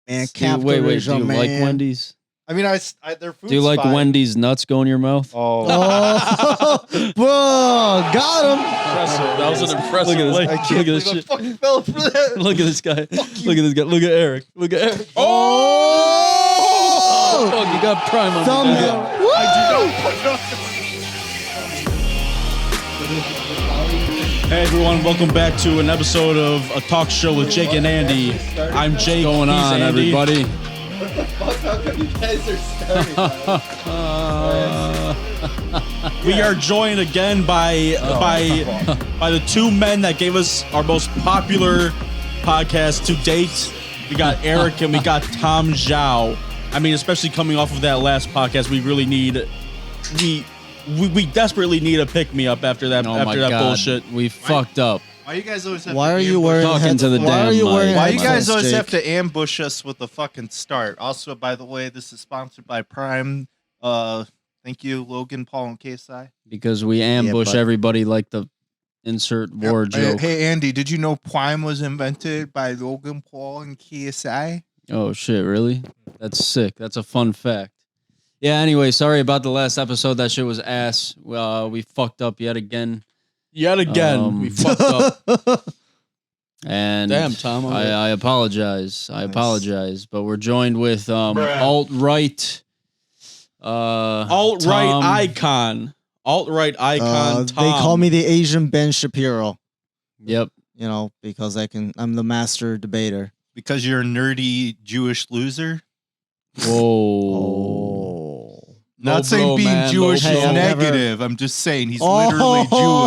Man, wait. Do you like Wendy's? I mean, their food's Do you like fine. Wendy's nuts go in your mouth? Oh, bro, got him. Impressive. That was an impressive. Look at this. Look at this shit. Fucking fell for that. Look at this guy. Look at this guy. Look at Eric. Look at Eric. Oh! Fuck, you got prime on Thumbnail. I do not put it on. Hey everyone, welcome back to an episode of a talk show with Jake and Andy. I'm Jake. What's going he's on, Andy. everybody? Fuck, how come you guys are starting? We are joined again by the two men that gave us our most popular podcast to date. We got Eric and we got Tom Zhao. I mean, especially coming off of that last podcast, we really need we desperately need a pick me up after that bullshit. We fucked up. Why you guys always have Why to are you ambush- wearing Talking to the Why damn are you mic. wearing Why you guys headphones, always have Jake? to ambush us with the fucking start? Also, by the way, this is sponsored by Prime. Thank you, Logan, Paul, and KSI. Because we ambush but- everybody like the insert war joke. Hey, Andy, did you know Prime was invented by Logan, Paul, and KSI? Oh shit, really? That's sick. That's a fun fact. Yeah, anyway, sorry about the last episode. That shit was ass. We fucked up yet again. We fucked up. And Damn, Tom. I apologize. I apologize. But we're joined with alt-right Alt-right Tom. icon. Alt-right icon Tom. They call me the Asian Ben Shapiro. Yep. You know, because I'm the master debater. Because you're a nerdy Jewish loser? Whoa. Not Low saying blow, being man, Jewish low is blow. negative. I'm just saying he's Oh, literally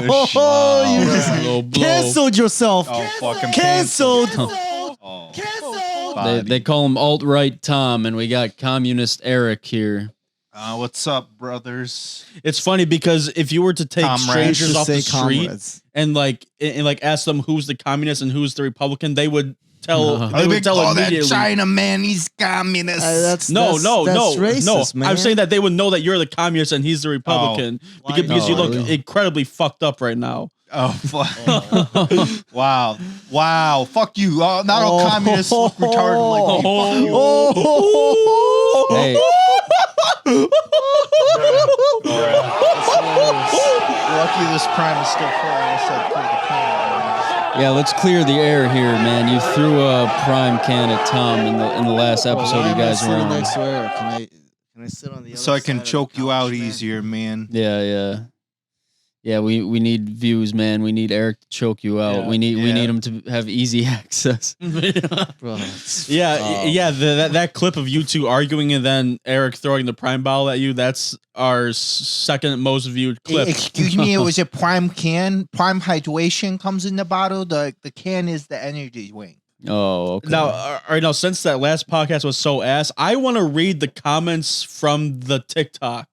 Jewish. you just Low blow. canceled yourself. Oh, fucking Canceled. Oh. They call him alt-right Tom, and we got communist Eric here. What's up, brothers? It's funny because if you were to take Comrades. strangers Just off the say street comrades. and ask them who's the communist and who's the Republican, they would tell. They would tell that immediately. China man, he's communist. That's No, that's racist, man. I'm saying that they would know that you're the communist and he's the Republican Why because you not? look Really? incredibly fucked up right now. Oh, fuck. Wow. Fuck you. Not all communists look retarded like me. Fuck you. Hey, Lucky this prime is still full. I said pull the can. yeah, let's clear the air here, man. You threw a prime can at Tom in the last episode you guys were on. Next to Eric? Can I sit on the other So I side can of the choke you couch, out man? easier, man. Yeah, we need views, man. We need Eric to choke you out. Yeah. We need Yeah. him to have easy access. Bro, That clip of you two arguing and then Eric throwing the prime bottle at you, that's our second most viewed clip. Excuse me, it was a prime can. Prime hydration comes in the bottle. The can is the energy wing. Oh, okay. Now, all right, now since that last podcast was so ass, I want to read the comments from the TikTok.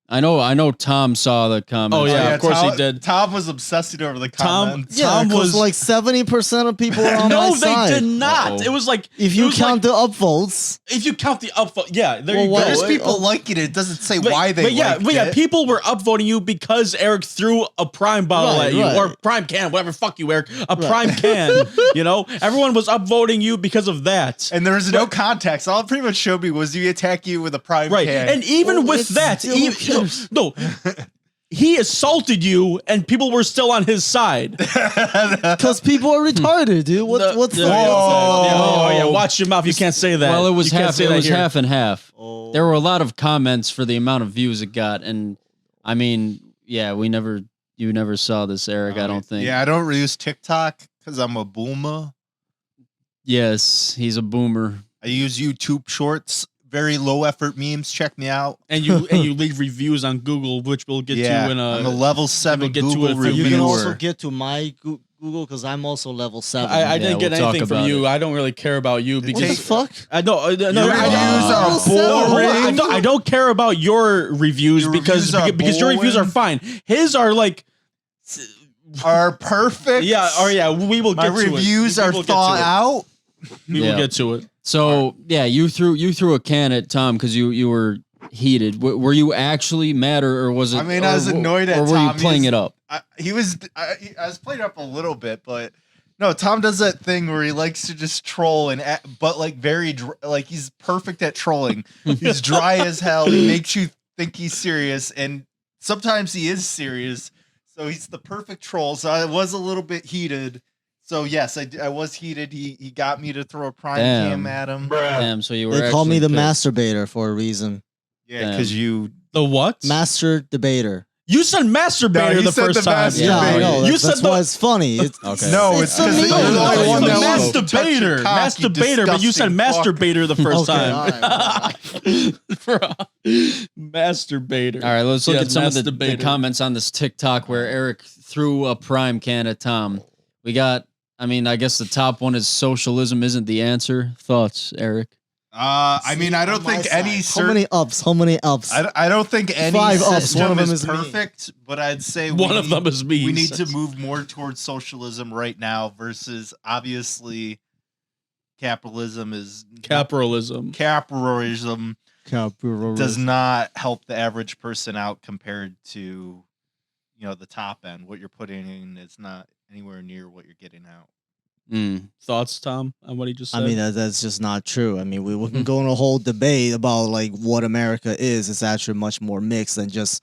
I know Tom saw the comments. Oh, yeah, of course Tom, he did. Tom was obsessing over the Tom- comments. Yeah, Tom because was- like 70% of people are on my No, side. they did not. Uh-oh. It was like If it you was count like, the upvotes, if you count the upvote, yeah, there Well, you go. what- There's Wait, people liking it. It doesn't say But- why they but yeah, liked but yeah, it. people were upvoting you because Eric threw a prime bottle Right, at you right. or prime can, whatever. Fuck you, Eric. A prime can. You know, everyone was upvoting you because of that. And there was no context. All it pretty much showed me was you attack you with a prime Right, can. and even Well, with it's that, still no, he assaulted you, and people were still on his side. because people are retarded, dude. What's the Watch your mouth. You can't say that. Well, it was You can't half. say It that was here. half and half. Oh. There were a lot of comments for the amount of views it got, and I mean, yeah, you never saw this, Eric. I don't think. Yeah, I don't use TikTok because I'm a boomer. Yes, he's a boomer. I use YouTube Shorts. Very low effort memes. Check me out. And you leave reviews on Google, which we'll get to in I'm a a. level 7 get to Google it for You reviewer. can also get to my Google because I'm also level 7. I didn't get we'll talk anything from about you. it. I don't really care about you what the because fuck? I don't. No, Your reviews are boring. I don't care about your reviews Your because reviews are your reviews are boring. fine. His are like. Are perfect. Yeah. We will My get to it. reviews are We will get to thought it. out. We will get to it. So yeah, you threw a can at Tom because you were heated. Were you actually mad, or was it? I mean, I was annoyed at or were Tom. you playing it up? I was playing it up a little bit, but No, Tom does that thing where he likes to just troll but like like he's perfect at trolling. He's dry as hell. He makes you think he's serious, and sometimes he is serious. So he's the perfect troll. So I was a little bit heated. So yes, I was heated. He got me to throw a prime cam at him. Damn, so you were. They call me the pissed. masturbator for a reason. Yeah, because you. The what? Master debater. You said masturbator the first time. Yeah, I know. You That's, said that's why it's funny. It's, Okay. No, it's because me. you're the No, only it's one the that will masturbator. touch your cock, you Masturbator, but you said disgusting fuck. masturbator the first Okay, time. all right, all right. Masturbator. All right, let's look Yeah, at some of the masturbator. comments on this TikTok where Eric threw a prime can at Tom. We got, I mean, I guess the top one is socialism isn't the answer. Thoughts, Eric? I mean, I don't think any How many ups? How many ups? I don't think any 5 ups, system one of them is is me. perfect, but I'd say One of them is me. we need to move more towards socialism right now versus obviously capitalism is Capitalism. capitalism does not help the average person out compared to the top end. What you're putting in is not anywhere near what you're getting out. Thoughts, Tom, on what he just said? I mean, that's just not true. I mean, we can go in a whole debate about like what America is. It's actually much more mixed than just,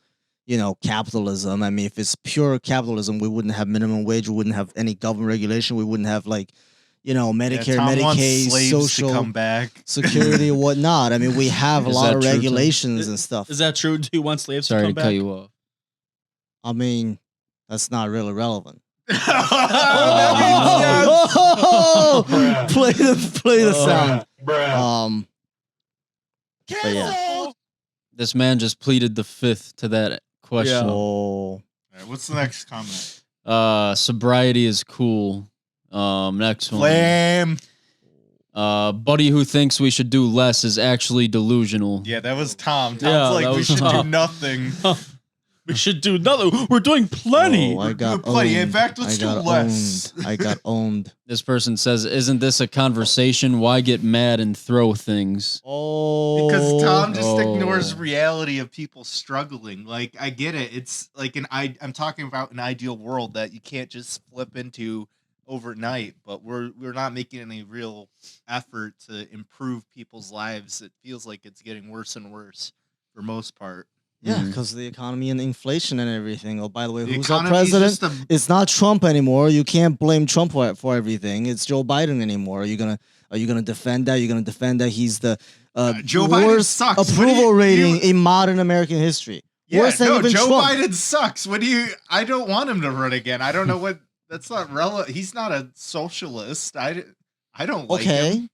capitalism. I mean, if it's pure capitalism, we wouldn't have minimum wage. We wouldn't have any government regulation. We wouldn't have Medicare, Tom wants Medicaid, slaves social to come back. security, and whatnot. I mean, we have a Is lot that of true, Tom? regulations and stuff. Is that true? Do you want slaves Sorry to to come cut back? you off. I mean, that's not really relevant. Oh, play the sound. But yeah. This man just pleaded the fifth to that question. Yeah. Oh. All right, what's the next comment? Sobriety is cool. Next one. Flame. Buddy who thinks we should do less is actually delusional. Yeah, that was Tom. Tom's Yeah, like, that we was should do Tom. nothing. We should do nothing. We're doing plenty. Oh, I got plenty. In owned. fact, let's I do got less. owned. I got owned. This person says, "Isn't this a conversation? Why get mad and throw things?" Oh. Because Tom just Oh. ignores reality of people struggling. Like, I get it. It's like I'm talking about an ideal world that you can't just flip into overnight, but we're not making any real effort to improve people's lives. It feels like it's getting worse and worse for most part. Yeah, Mhm. because the economy and inflation and everything. Oh, by the way, The who's our economy's president? just It's not Trump anymore. You can't blame Trump for everything. It's Joe Biden anymore. Are you gonna defend that? You're gonna defend that he's the Joe Biden worst sucks. What do approval you- rating in modern American history. Yeah, Worse than no, even Joe Trump. Biden sucks. I don't want him to run again. I don't know what. That's not relevant. He's not a socialist. I don't like him. Okay, I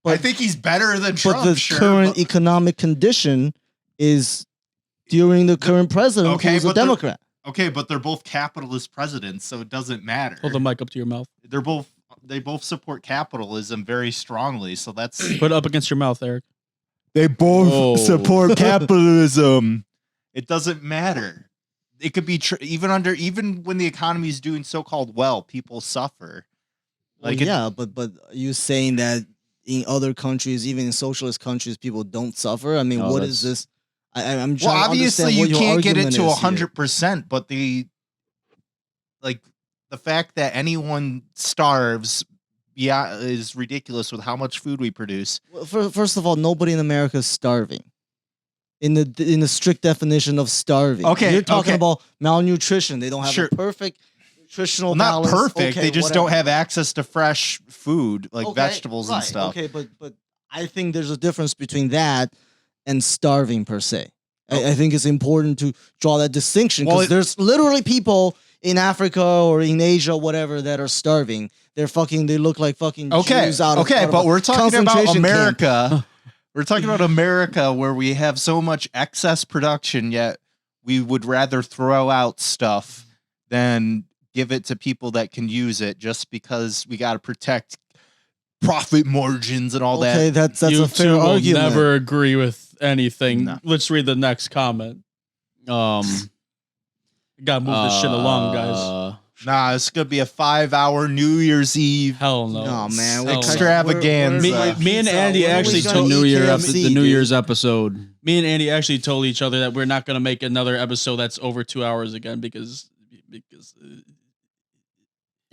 but think he's better than Trump. but the sure, current but- economic condition is during the current president Okay, who's a but they're- Democrat. Okay, but they're both capitalist presidents, so it doesn't matter. Hold the mic up to your mouth. They both support capitalism very strongly, so that's Put it up against your mouth, Eric. they both Oh. support capitalism. It doesn't matter. It could be even when the economy is doing so-called well, people suffer. Like it- yeah, but you saying that in other countries, even in socialist countries, people don't suffer? I mean, No, what is that's- this? I'm well, trying to obviously understand you what your can't get it argument to is here. 100%, but the fact that anyone starves, yeah, is ridiculous with how much food we produce. Well, first of all, nobody in America is starving. In the strict definition of starving, Okay, you're talking okay. about malnutrition. They don't have Sure. a perfect nutritional Well, not balance. perfect. Okay, They just whatever. don't have access to fresh food like Okay, vegetables and right, stuff. Okay, but I think there's a difference between that and starving per se. I think it's important to draw that distinction Well, because there's literally people in Africa or in Asia, whatever, that are starving. They look like fucking Okay, Jews out of but a we're talking about concentration camp. America. We're talking about America where we have so much excess production, yet we would rather throw out stuff than give it to people that can use it just because we got to protect profit margins and all Okay, that. that's you a fair two will argument. never agree with anything. No. Let's read the next comment. Um, Gotta move this shit along, guys. Nah, it's going to be a 5-hour New Year's Eve. Hell no. Oh man, Hell no. Extravaganza. Me and Andy actually the told- New Year's episode. Me and Andy actually told each other that we're not gonna make another episode that's over 2 hours again because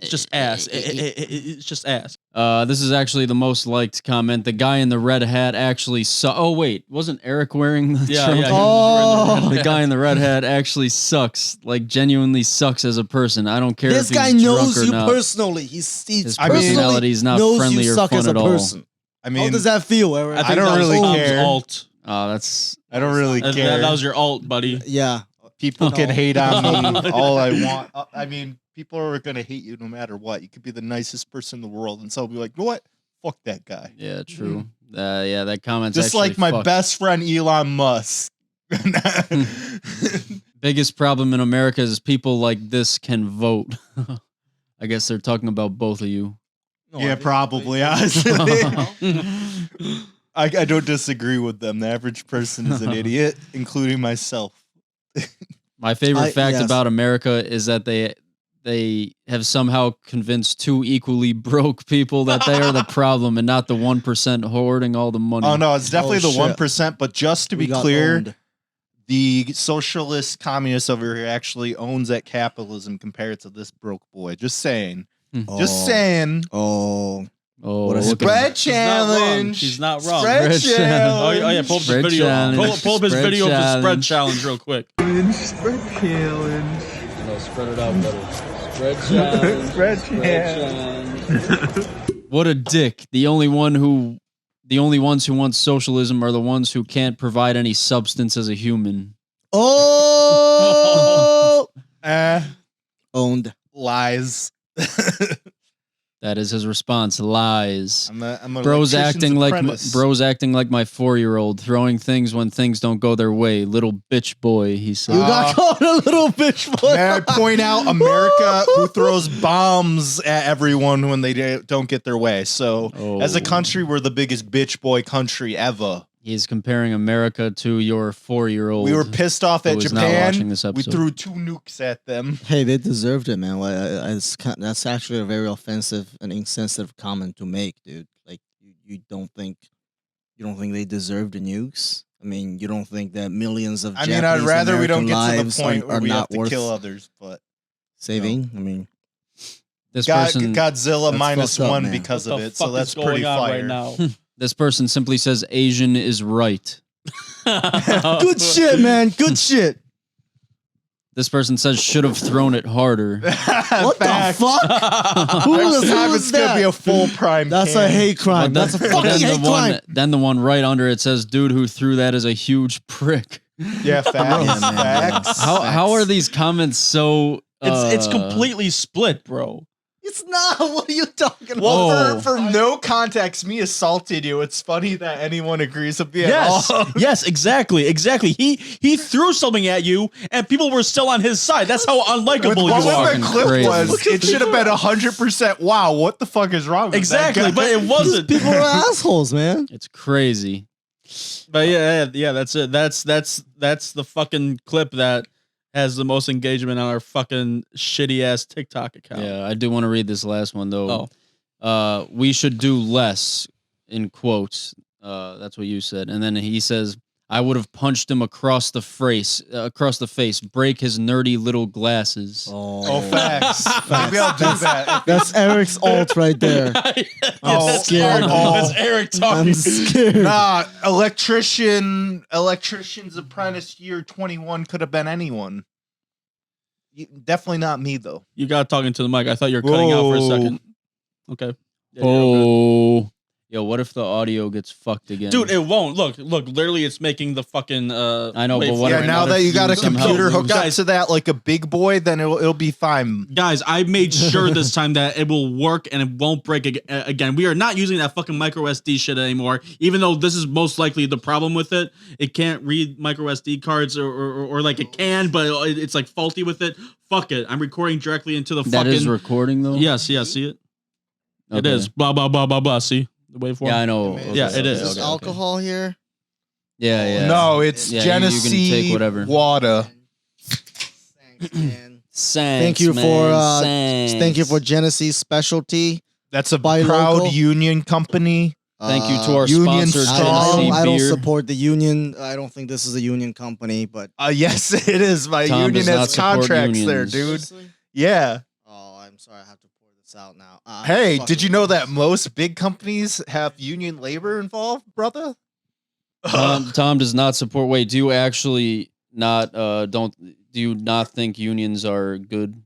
It's just ass. It's just ass. This is actually the most liked comment. The guy in the red hat actually Oh wait, wasn't Eric wearing the Yeah, Trump? yeah. Oh. The guy in the red hat actually sucks. Like genuinely sucks as a person. I don't care This if guy he's knows drunk or you not. personally. His personality is not knows friendly you or suck fun as a at all. person. I How mean, does that feel, Eric? I don't really care. Alt. Oh, that's I don't really That, care. that was your alt, buddy. Yeah. People No. can hate on me all I want. I mean, people are gonna hate you no matter what. You could be the nicest person in the world, and so be like, you know what? Fuck that guy. yeah, true. Yeah, that comment's Just like actually my fucked. best friend Elon Musk. Biggest problem in America is people like this can vote. I guess they're talking about both of you. Yeah, probably. Honestly, I don't disagree with them. The average person is an idiot, including myself. My favorite fact yes. about America is that they have somehow convinced two equally broke people that they are the problem and not the 1% hoarding all the money. Oh no, it's definitely the shit. 1%. But just to We be got clear, owned. the socialist communist over here actually owns that capitalism compared to this broke boy. Just saying. Just saying. Oh. Oh, What a look at Spread He's not wrong. challenge. He's not wrong. Spread Spread challenge. Oh yeah, pull up his Spread video. challenge. Pull up his Spread video of the spread challenge. challenge real quick. Spread challenge. No, spread it out better. Spread challenge. Spread challenge. What a dick. The only ones who want socialism are the ones who can't provide any substance as a human. Oh. Owned. Lies. That is his response. Lies. I'm a Bro's electrician's acting like apprentice. my 4-year-old, throwing things when things don't go their way. Little bitch boy, he said. You got called a little bitch boy. May I point out America who throws bombs at everyone when they don't get their way. So as a country, we're the biggest bitch boy country ever. He's comparing America to your 4-year-old. We were pissed off at who is not watching Japan. this We episode. threw 2 nukes at them. Hey, they deserved it, man. That's actually a very offensive and insensitive comment to make, dude. Like, you don't think they deserve the nukes? I mean, you don't think that millions of I mean, I'd Japanese rather we don't American get to the lives point where are we have not to worth kill others, but saving? I mean, This person Godzilla That's minus fucked up, 1 man. because What of the it. So fuck that's is going pretty on fire. right now? This person simply says Asian is right. good shit, man. Good shit. This person says should have thrown it harder. What Facts. the fuck? Who Next was time was it's gonna be that? a full prime. That's can. a hate crime. But That's a then- fucking then the hate crime. Then the one right under it says, dude who threw that is a huge prick. Yeah, facts. Yeah, man, Facts. How are these comments so... It's completely split, bro. It's not. What are you talking about? Well, Oh. for no context, me assaulted you. It's funny that anyone agrees with me Yes, at all. yes, exactly. He threw something at you, and people were still on his side. That's how unlikable What you are. the fucking clip crazy. was, it should have been 100%. Wow, what the fuck is wrong with Exactly, that guy? but it wasn't. People are assholes, man. It's crazy. But yeah, that's it. That's the fucking clip that has the most engagement on our fucking shitty ass TikTok account. Yeah, I do want to read this last one, though. Oh. We should do less, in quotes. That's what you said. And then he says, I would have punched him across the face, break his nerdy little glasses. Oh, facts. Maybe I'll do that. That's Eric's alt right there. Oh, that's scared. That's Eric talking. I'm scared. Nah, electrician's apprentice year 21 could have been anyone. Definitely not me though. You got talking to the mic. I thought you were cutting out for a Whoa. second. Okay. Yeah, you're okay. Oh. Yo, what if the audio gets fucked again? Dude, it won't. Look. Literally, it's making the fucking. I know, but waveform what Yeah, if- now that you got a somehow computer lose- hooked up Guys. to that like a big boy, then it'll be fine. Guys, I made sure this time that it will work and it won't break again. We are not using that fucking micro SD shit anymore, even though this is most likely the problem with it. It can't read micro SD cards or like it can, but it's like faulty with it. Fuck it. I'm recording directly into the That fucking. is recording, though? Yes, see it? It Okay. is. Blah, blah, blah, blah, blah. See the waveform? Yeah, I know. Yeah, it is. Is alcohol here? Yeah, yeah. No, it's Yeah, you Genesee can take whatever. water. Thanks, man. Thanks, Thank you man. for Thanks. thank you for Genesee Specialty. That's a Buy proud local. union company. Thank you to our Union sponsor, Strong. Genesee I don't Beer. support the union. I don't think this is a union company, but Yes, it is. My Tom union does not has support contracts there, unions. dude. Yeah. Oh, I'm sorry. I have to pour it's out now. Hey, Fucking- did you know that most big companies have union labor involved, brother? Tom does not support. Wait, do you actually not? Do you not think unions are good?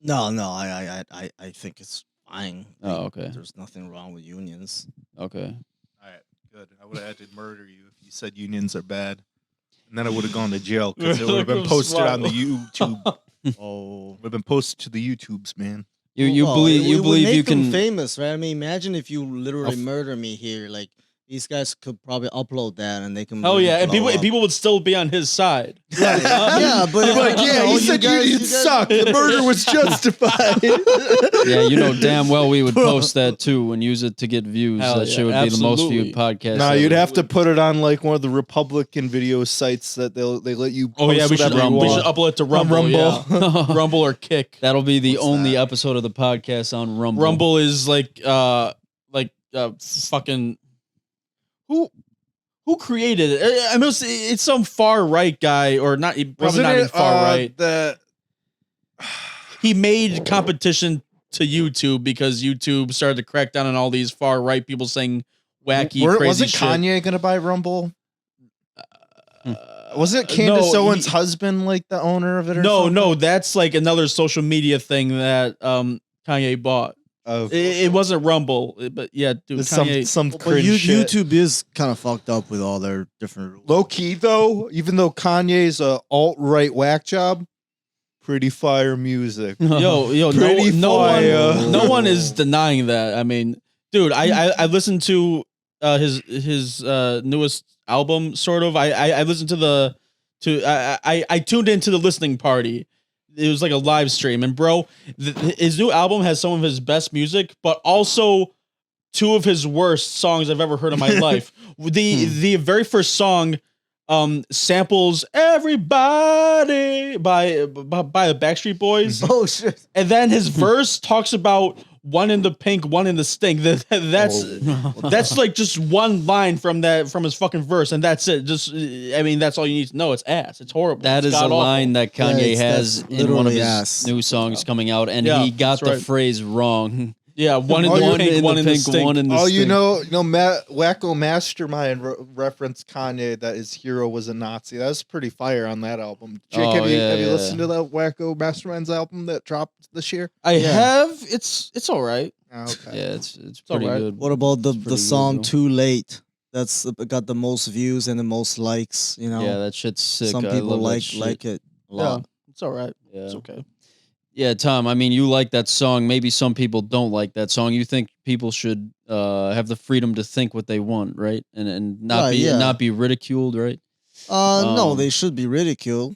No, I think it's fine. Oh, okay. There's nothing wrong with unions. Okay. All right, good. I would have had to murder you if you said unions are bad, and then I would have gone to jail because it would have been posted on the YouTube. Oh, Would have been posted to the YouTubes, man. You well, believe it you would believe make you them can. famous, right? I mean, imagine if you literally murder me here. Like these guys could probably upload that, and they can. Oh really yeah, and blow up. people would still be on his side. Right. Yeah, but They'd be like, you yeah, know, he you said guys- unions you guys- suck. The murder was justified. Yeah, you know damn well we would post that too and use it to get views. Hell That yeah, shit would be the most absolutely. viewed podcast. Nah, ever. you'd have to put it on like one of the Republican video sites that they let you. Oh yeah, post we should whatever you want. upload it to Rumble. Rumble. Yeah. Rumble or Kick. That'll be the What's only that? episode of the podcast on Rumble. Rumble is like fucking who created it? I mean, it's some far right guy or not. Probably Wasn't not even it far right. the He made competition to YouTube because YouTube started to crack down on all these far right people saying wacky, crazy wasn't shit. Kanye gonna buy Rumble? Wasn't Candace no, Owens' husband like the owner of it? Or No, something? no, that's like another social media thing that Kanye bought. Oh, It wasn't Rumble, but yeah, dude, it's Kanye. some But cringe shit. YouTube is kind of fucked up with all their different rules. Low key though, even though Kanye's a alt-right whack job, pretty fire music. Yo, Pretty fire. no one is denying that. I mean, dude, I listened to his newest album, sort of. I listened to I tuned into the listening party. It was like a live stream, and bro, his new album has some of his best music, but also two of his worst songs I've ever heard in my life. The very first song samples "Everybody" by the Backstreet Boys. Oh shit! And then his verse talks about one in the pink, one in the stink. That's like just one line from his fucking verse, and that's it. I mean, that's all you need to know. It's ass. It's horrible. That It's is a god-awful. line that Kanye Yeah, has that's in one of literally his ass. new songs coming out, and Yeah, he got that's the right. phrase wrong. Yeah, one in Oh, the you- pink, one in the stink. one in the Oh, stink. you know, Wacko Mastermind referenced Kanye that his hero was a Nazi. That was pretty fire on that album. Jake, Oh, have you yeah, yeah. listened to that Wacko Mastermind's album that dropped this year? I Yeah. have. It's all right. Oh, okay. Yeah, it's pretty alright. good. What about It's pretty the good, song though. "Too Late"? That's got the most views and the most likes. You know, Yeah, that shit's sick. some I people love that like shit. it a Yeah, lot. it's all right. Yeah. It's okay. Yeah, Tom, I mean, you like that song. Maybe some people don't like that song. You think people should have the freedom to think what they want, right? And not Right, be yeah. not be ridiculed, right? No, Um, they should be ridiculed.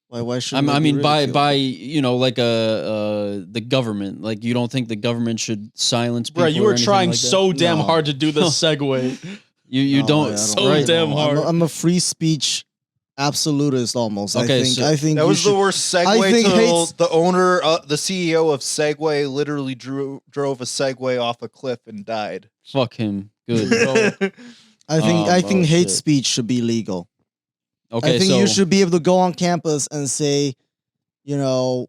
Why should? I mean, by you know, like the government. Like, you don't think the government should silence people? Bro, you or were anything trying like that? so damn No. hard to do this segue. You No, don't. I so right damn now. hard. I'm a free speech absolutist almost. Okay, I think That you was should, the worst I segue think to hates- the owner, the CEO of Segway literally drove a Segway off a cliff and died. Fuck him. Good. I think oh, hate shit. speech should be legal. Okay, I think so you should be able to go on campus and say, you know,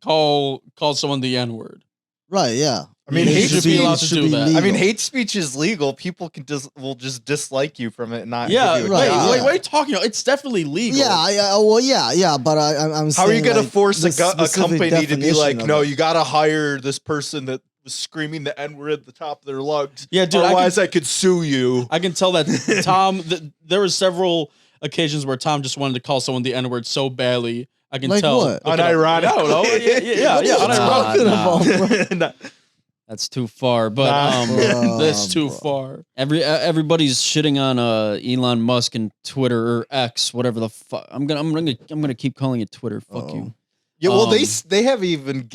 Call someone the N word. right? Yeah. I mean, It hate should speech be- allowed to should do be that. I mean, legal. hate speech is legal. People will just dislike you from it and not Yeah, give you a right, job. wait, yeah. what are you talking about? It's definitely legal. Yeah. But I'm How are you saying, going to like, force the a specific company to be definition like, of no, it. you got to hire this person that was screaming the N-word at the top of their lungs. Yeah, dude, Otherwise, I could sue you. I can tell that Tom. There were several occasions where Tom just wanted to call someone the N word so badly. I can Like tell. what? Look it up. Unironically. I don't know. Yeah. Nah, unironically. nah. That's too far. But Bro, That's too bro. far. everybody's shitting on Elon Musk and Twitter or X, whatever the fuck. I'm gonna keep calling it Twitter. Fuck you. Yeah, well, Um, they haven't even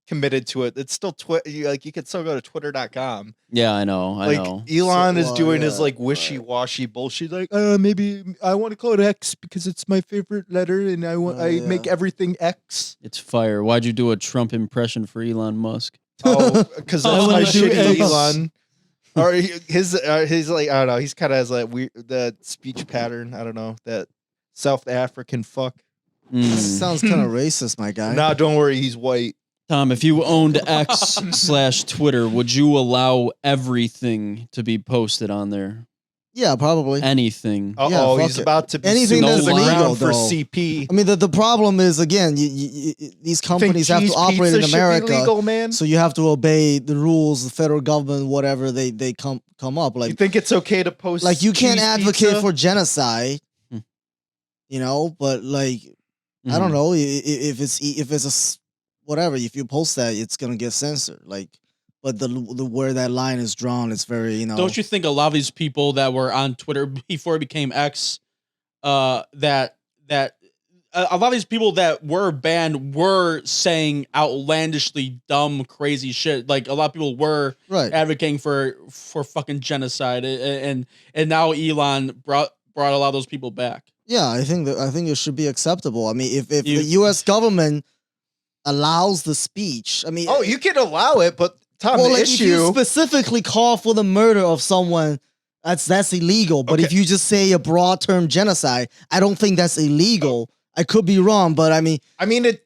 committed to it. It's still like you can still go to twitter.com. Yeah, I know. I Like know. Elon So, is doing his yeah, like wishy-washy bullshit. Like, maybe I want to call it X because it's my favorite letter, and I yeah. make everything X. It's fire. Why'd you do a Trump impression for Elon Musk? Oh, because I that's my wanna do shitty X. Elon. Or his like I don't know. He's kind of has that weird that speech pattern. I don't know that South African fuck. Mm. Sounds kind of racist, my guy. Nah, don't worry. He's white. Tom, if you owned X/Twitter, would you allow everything to be posted on there? Yeah, probably. Anything. Uh-oh, fuck he's it. about to be Anything sued that's to the legal, ground for though. CP. I mean, the problem is, again, these companies have to operate in America, legal, man? so you have to obey the rules, the federal government, whatever they come up. You Like, think it's okay to post you can't cheese advocate pizza? for genocide, Hmm. you know, but like, I don't know if it's whatever. If you post that, it's gonna get censored. Like, but the where that line is drawn, it's very, you know. Don't you think a lot of these people that were on Twitter before it became X, that a lot of these people that were banned were saying outlandishly dumb, crazy shit. Like a lot of people were right? advocating for fucking genocide, and now Elon brought a lot of those people back. Yeah, I think it should be acceptable. I mean, if the U.S. government allows the speech, I mean, Oh, you can allow it, but Tom, well, the like, if you issue. specifically call for the murder of someone, that's illegal. But if Okay. you just say a broad term genocide, I don't think that's illegal. I could be wrong, but I mean,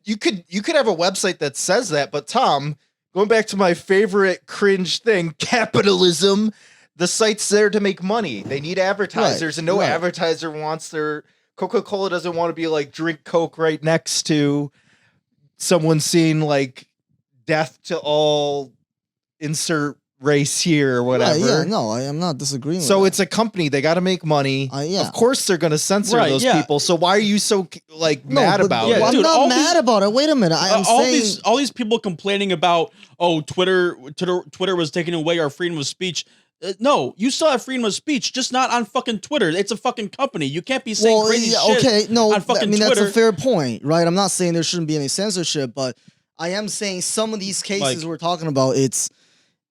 you could have a website that says that, but Tom, going back to my favorite cringe thing, capitalism, the site's there to make money. They need advertisers, and no right. advertiser wants their Coca-Cola doesn't want to be like drink Coke right next to someone seeing like death to all insert race here or whatever. right, yeah, no, I am not disagreeing. So with it's a company. They got to make money. Yeah. Of course, they're going to censor Right, those yeah. people. So why are you so like that. No, mad but- about yeah, it? I'm dude, not all mad these- about it. Wait a minute, I'm all saying these people complaining about Twitter was taking away our freedom of speech. No, you still have freedom of speech, just not on fucking Twitter. It's a fucking company. You can't be saying crazy shit. okay, no, on fucking I mean Twitter. that's a fair point, right? I'm not saying there shouldn't be any censorship, but I am saying some of these cases Like- we're talking about,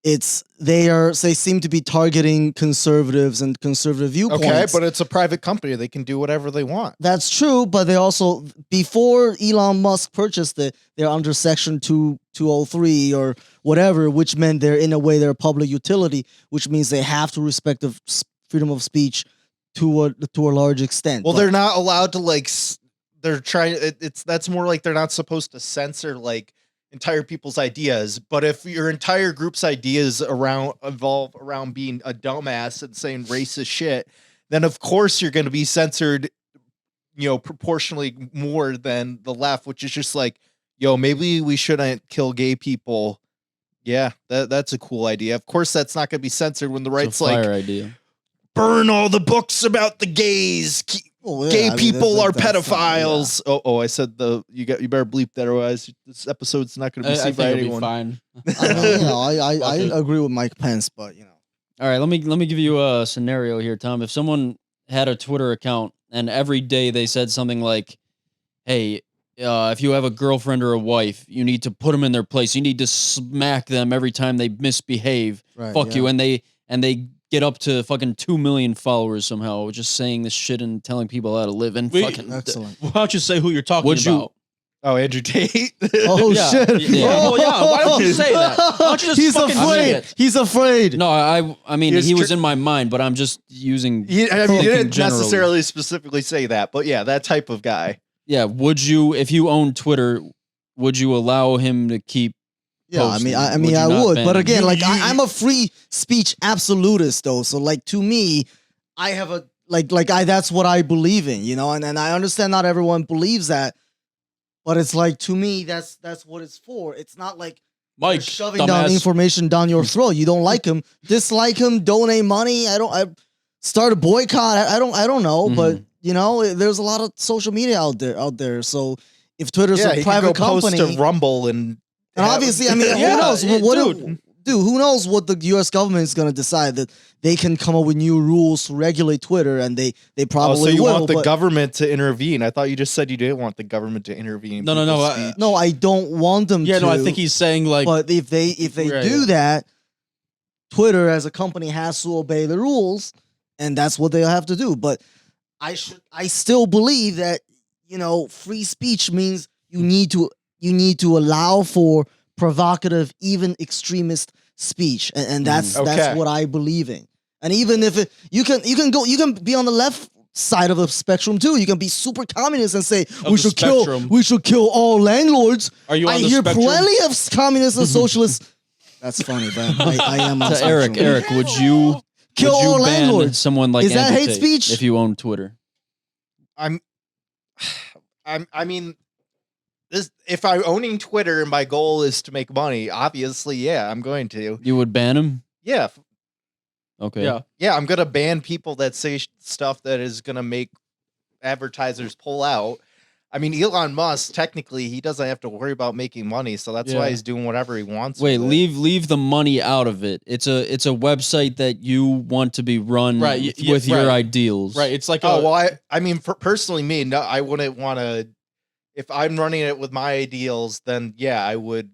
they seem to be targeting conservatives and conservative viewpoints. Okay, but it's a private company. They can do whatever they want. That's true, but they also, before Elon Musk purchased it, they're under Section 203 or whatever, which meant in a way they're a public utility, which means they have to respect the freedom of speech to a large extent. Well, But- they're not allowed to like. They're trying. That's more like they're not supposed to censor like entire people's ideas. But if your entire group's ideas evolve around being a dumbass and saying racist shit, then of course you're going to be censored. You know, proportionally more than the left, which is just like, yo, maybe we shouldn't kill gay people. Yeah, that's a cool idea. Of course, that's not going to be censored when the It's right's a fire like, idea. burn all the books about the gays. Well, yeah, Gay I mean, people are that's not- pedophiles. Oh, I said you better bleep that, otherwise this episode's not going to I be seen think by it'll be anyone. fine. I mean, you know, I Fuck it. agree with Mike Pence, but you know. All right, let me give you a scenario here, Tom. If someone had a Twitter account and every day they said something like, "Hey, if you have a girlfriend or a wife, you need to put them in their place. You need to smack them every time they misbehave. Right, Fuck yeah. you." And they get up to fucking 2 million followers somehow, just saying this shit and telling people how to live. And fucking Excellent. Why don't you say who you're talking Would you- about? Oh, Andrew Tate. Oh Yeah, shit! yeah. Oh, yeah, why don't you say that? Why don't you just He's fucking say afraid. it? He's afraid. No, I mean, He he was was in my mind, but I'm just using. He thinking didn't generally. necessarily specifically say that, but yeah, that type of guy. Yeah, would you, if you owned Twitter, would you allow him to keep? Yeah, posting? I Would mean, you I not would, ban but him? again, You- I'm a free speech absolutist, though. So, like, to me, I have a that's what I believe in, you know, and I understand not everyone believes that, but it's like, to me, that's what it's for. It's not like you're Mike, shoving down dumbass. information down your throat. You don't like him, dislike him, donate money. I start a boycott. I don't know, but you know, there's a lot of social media out there. So if Twitter's Yeah, a he private could go company, post to Rumble and obviously, I mean, Yeah, who knows? yeah, Dude, who knows what the U.S. government is going to decide, that they can come up with new rules to regulate Twitter, and they probably so you will. want the but- government to intervene? I thought you just said you didn't want the government to intervene. in No, people's I- speech. No, I don't want them Yeah, to. no, I think he's saying like, But if they Right, do yeah. that, Twitter as a company has to obey the rules, and that's what they'll have to do. But I still believe that, you know, free speech means you need to allow for provocative, even extremist speech, and that's Okay. what I believe in. And even if you can be on the left side of the spectrum too. You can be super communist and say the spectrum. we should kill all landlords. Are you on I the hear spectrum? plenty of communists and socialists. That's funny, but I am on So spectrum. Eric, would you Kill would you all ban landlords. someone like Is that Andrew hate Tate speech? if you own Twitter? I mean, this if I'm owning Twitter and my goal is to make money, obviously, yeah, I'm going to. You would ban him? Yeah, Okay. Yeah. I'm gonna ban people that say stuff that is gonna make advertisers pull out. I mean, Elon Musk, technically, he doesn't have to worry about making money, so that's why Yeah. he's doing whatever he wants. Wait, with it. leave the money out of it. It's a website that you want to be run Right, with your right. ideals. Right. It's like Oh well, I mean, for personally, me, no, I wouldn't want to. If I'm running it with my ideals, then yeah, I would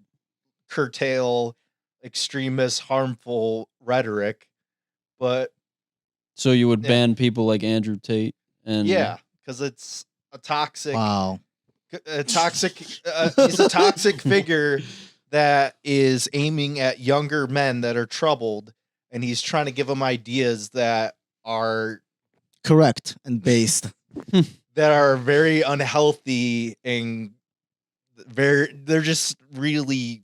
curtail extremist, harmful rhetoric. But So you would Yeah. ban people like Andrew Tate and yeah, because it's a toxic, Wow. he's a toxic figure that is aiming at younger men that are troubled, and he's trying to give them ideas that are Correct and based. very unhealthy and they're just really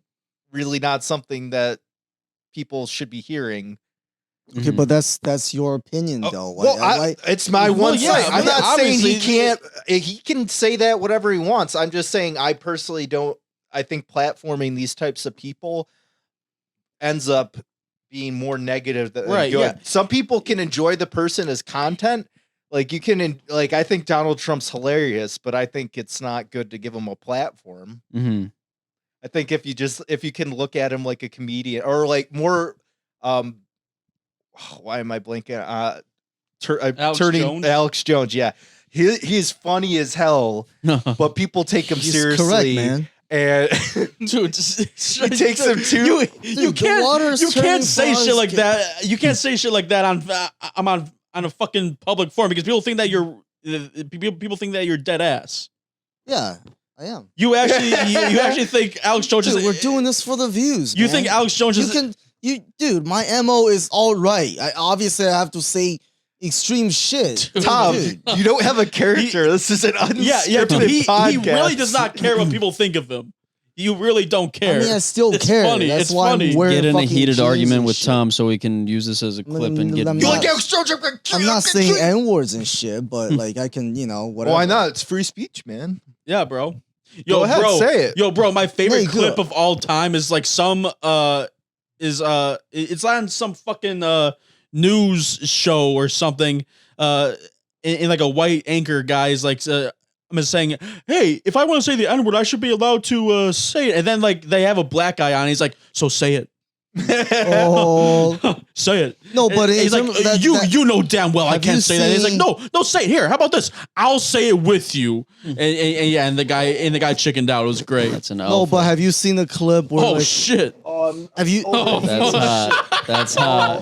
not something that people should be hearing. Okay, but that's your opinion, though. Well, it's my Well, one yeah, side. I I'm mean, not saying he obviously- can't. He can say that whatever he wants. I'm just saying I personally don't. I think platforming these types of people ends up being more negative than Right, good. yeah. Some people can enjoy the person as content. Like you can, like I think Donald Trump's hilarious, but I think it's not good to give him a platform. Mhm. I think if you can look at him like a comedian or like more, why am I blanking? Alex Turning Jones? Alex Jones. Yeah, he's funny as hell, but people take him He's seriously, correct, man. and Dude, he takes him too. You Dude, the water's can't turning say bars shit like get- that. You can't say shit like that on a fucking public forum because people think that people think that you're dead ass. Yeah, I am. You actually you actually think Alex Jones Dude, is we're doing this for the views. You man. think Alex Jones is dude, my MO is all right. I obviously have to say extreme shit. Tom, Dude. you don't have a character. This is an unscripted dude, he podcast. really does not care what people think of him. You really don't care. I mean, I still It's care. funny, That's it's why funny. I'm wearing Get in a fucking heated jeans argument and with shit. Tom so we can use this as a clip and get I'm You not- like Alex Jones? I'm not saying N words and shit, but like I can, whatever. Why not? It's free speech, man. Yeah, bro. Go ahead, bro, say it. Yo, bro, my favorite Hey, clip go. of all time is like it's on some fucking news show or something. In like a white anchor guy's like I'm just saying, hey, if I want to say the N-word, I should be allowed to say it. And then like they have a black guy on, and he's like, so say it. Oh, Say it. no, but And he's like, you know damn well I Have can't you say that. And he's like, seen- no, say it here. How about this? I'll say it with you. And yeah, and the guy chickened out. It was great. That's an no, alpha. but have you seen the clip where Oh like, shit. have you? That's hot. That's hot.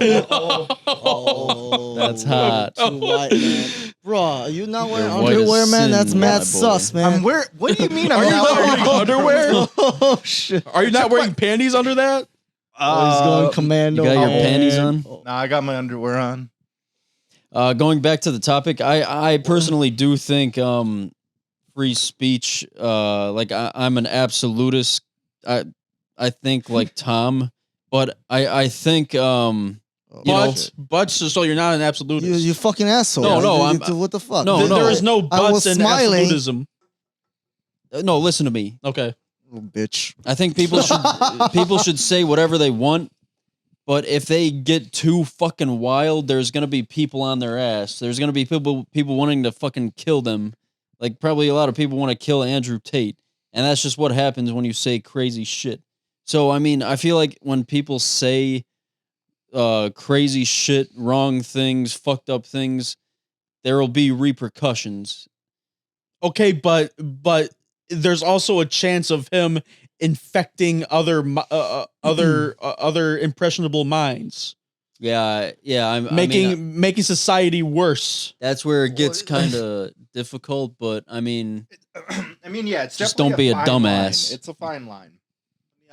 Oh, That's hot. too white, man. Bro, are you not wearing You're white as underwear, man? sin, That's my mad boy. sus, man. What do you mean? Are you not wearing wearing underwear? Oh shit! Are you not wearing panties under that? He's going commando. You got your mode. panties on? Nah, I got my underwear on. Going back to the topic, I personally do think free speech. Like I'm an absolutist. I think like Tom, but I think you know, But so you're not an absolutist. You fucking asshole. No, What the fuck? No, There is no I was buts in smiling. absolutism. no. Listen to me. Okay. Little bitch. I think people should say whatever they want, but if they get too fucking wild, there's gonna be people on their ass. There's gonna be people wanting to fucking kill them. Like probably a lot of people want to kill Andrew Tate, and that's just what happens when you say crazy shit. So I mean, I feel like when people say crazy shit, wrong things, fucked up things, there will be repercussions. Okay, but there's also a chance of him infecting other impressionable minds, Yeah. making society worse. That's where it gets kind of difficult, but I mean, I mean, yeah, it's Just definitely don't be a fine dumbass. line. It's a fine line.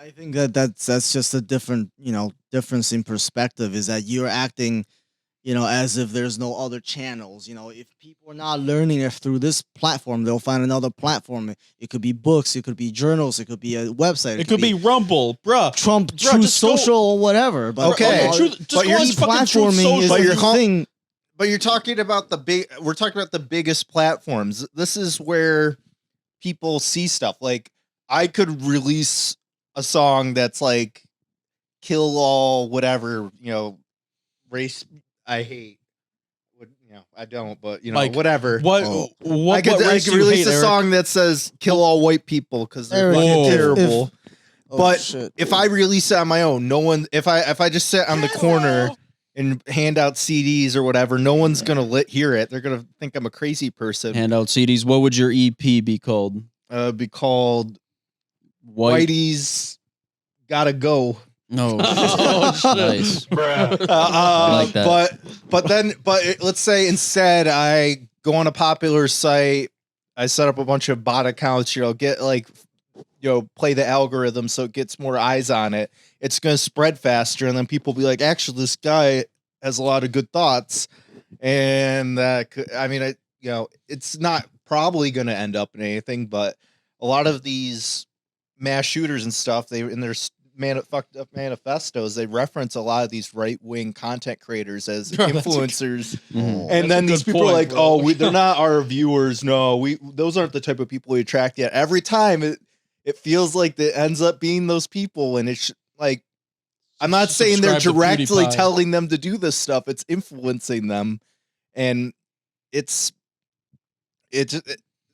I think that's just a difference in perspective. Is that you're acting, as if there's no other channels. If people are not learning it through this platform, they'll find another platform. It could be books, it could be journals, it could be a website, It could be Rumble, bruh. Trump, Bruh, Truth just go- Social, or whatever. But Okay. Just But go you're on fucking Truth platforming is Social. you're the thing. But you're talking about we're talking about the biggest platforms. This is where people see stuff. Like, I could release a song that's like, kill all, whatever, race I hate. I don't, but Like, whatever. What I could race do you release hate, a Eric? song that says kill all white people because they're Eric, fucking if- terrible. But shit. if I release it on my own, no one. If I just sit on the corner and hand out CDs or whatever, no one's gonna hear it. They're gonna think I'm a crazy person. Hand out CDs. What would your EP be called? Be called White. Whitey's Gotta Go. No. Oh, Nice. I like that. But let's say instead I go on a popular site, I set up a bunch of bot accounts, get like, play the algorithm so it gets more eyes on it. It's going to spread faster, and then people be like, actually, this guy has a lot of good thoughts, and it's not probably going to end up in anything, but a lot of these mass shooters and stuff, in their fucked up manifestos, they reference a lot of these right-wing content creators as influencers. Mhm. And then That's a these good people are point, like, bro. they're not our viewers. No, those aren't the type of people we attract yet. Every time it feels like it ends up being those people. And it's like, I'm not saying they're Subscribe to directly PewDiePie. telling them to do this stuff. It's influencing them. And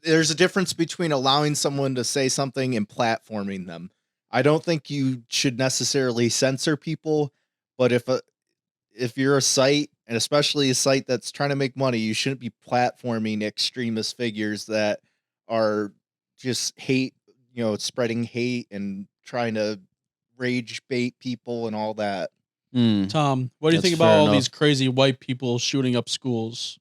there's a difference between allowing someone to say something and platforming them. I don't think you should necessarily censor people, but if you're a site, and especially a site that's trying to make money, you shouldn't be platforming extremist figures that are just spreading hate and trying to rage bait people and all that. Tom, what do you That's think about fair all enough. these crazy white people shooting up schools?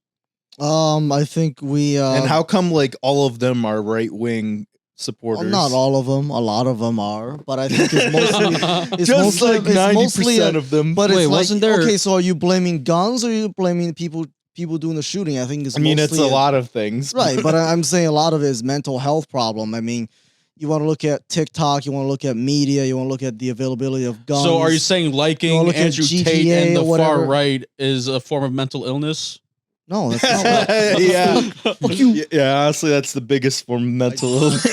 I think we And how come like all of them are right wing supporters? not all of them. A lot of them are, but I think it's mostly it's Just mostly, like it's mostly 90% of them. But Wait, it's like, wasn't there- okay? So are you blaming guns or are you blaming people doing the shooting? I think it's. I mean, it's mostly a lot of things, right? But I'm saying a lot of it is mental health problem. I mean, you want to look at TikTok, you want to look at media, you want to look at the availability of guns. So are you saying liking look at Andrew Tate GGA and the or far whatever. right is a form of mental illness? No, that's not. What, yeah. Fuck you. Yeah, honestly, that's the biggest form of mental illness.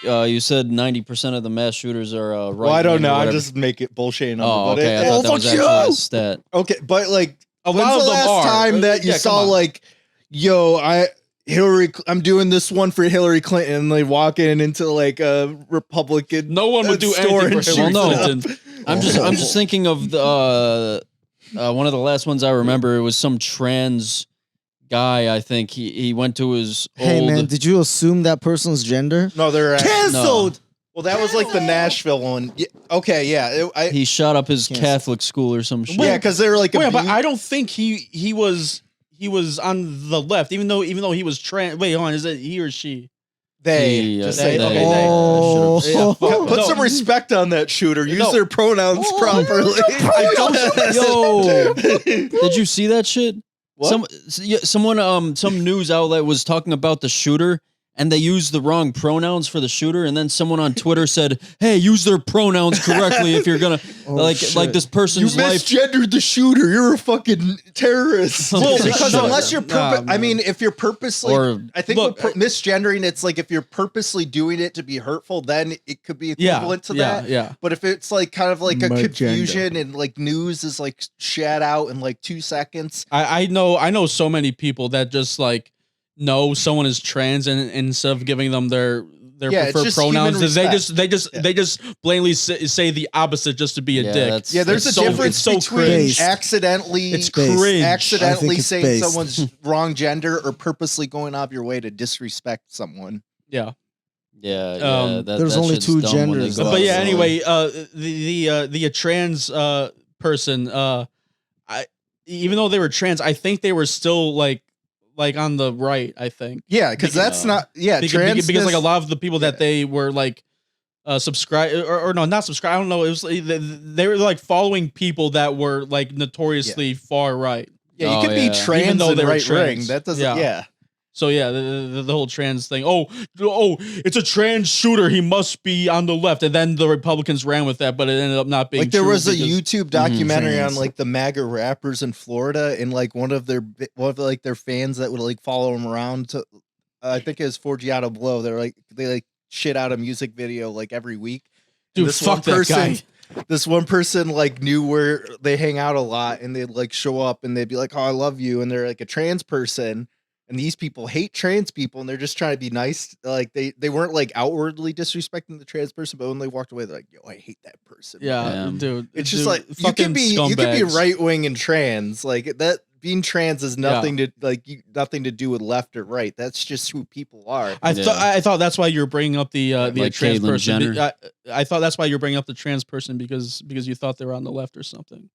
You said 90% of the mass shooters are right. Well, I don't know. I just make it bullshitting on Oh, the okay. I thought that was actually a stat. Okay, but like, A lot when's of the them last are. time that you Yeah, saw come on. like, I'm doing this one for Hillary Clinton, and they walk into like a Republican. No one would do store anything and for Hillary shoot Well, no. Clinton. I'm just thinking of the one of the last ones I remember. It was some trans guy. I think he went to his Hey old. man, did you assume that person's gender? No, they're Canceled. well. That was like the Nashville one. Yeah, okay, yeah, He shot up his Cancel. Catholic school or some shit. yeah, because they were like, Wait, but I don't think he was on the left, even though he was trans. Wait, hold on, is it he or she? they just say they. okay. Oh. They. Yeah, fuck- Put no. some respect on that shooter. Use No. their pronouns properly. Yo, did you see that shit? What? Some news outlet was talking about the shooter, and they used the wrong pronouns for the shooter, and then someone on Twitter said, "Hey, use their pronouns correctly if you're gonna like shit. this You person's life." misgendered the shooter. You're a fucking terrorist. Well, because no, unless you're nah, I mean, if you're purposely, Or- I think Look, with misgendering, it's like if you're purposely doing it to be hurtful, then it could be equivalent to that. Yeah. But if it's like kind of like a Magenta. confusion and like news is like shat out in like 2 seconds. I know so many people that just like know someone is trans, and instead of giving them their Yeah, it's preferred just pronouns, human respect. they just blatantly say the opposite just to be a Yeah, dick. that's- Yeah, there's a It's so- difference it's so between cringe. accidentally It's based. cringe. accidentally it's saying based. someone's wrong gender or purposely going out of your way to disrespect someone. Yeah. Yeah, There's that only shit's two dumb when they genders, go though. But out yeah, of the way. anyway, the trans person, even though they were trans, I think they were still like on the right. I think. Yeah, because that's not because like a lot of the people that they were like subscribe or no, not subscribe. I don't know. It was they were like following people that were like notoriously far right. Yeah, you could be trans even though and they were right trans. ring. That doesn't. Yeah. So yeah, the whole trans thing. Oh, it's a trans shooter. He must be on the left. And then the Republicans ran with that, but it ended up not being like there true was a because- YouTube documentary on like the MAGA rappers in Florida, and like one of their fans that would like follow them around to, I think it was Forgiato Blow. They like shit out a music video like every week. Dude, this fuck that guy. This one person like knew where they hang out a lot, and they'd like show up and they'd be like, "Oh, I love you," and they're like a trans person. And these people hate trans people, and they're just trying to be nice. Like they weren't like outwardly disrespecting the trans person, but when they walked away, they're like, "Yo, I hate that person." Yeah, dude. It's just like you can be right wing and trans. Like that being trans is nothing to nothing to do with left or right. That's just who people are. I thought that's why you're bringing up the like trans Caitlyn person. Jenner. I thought that's why you're bringing up the trans person because you thought they were on the left or something.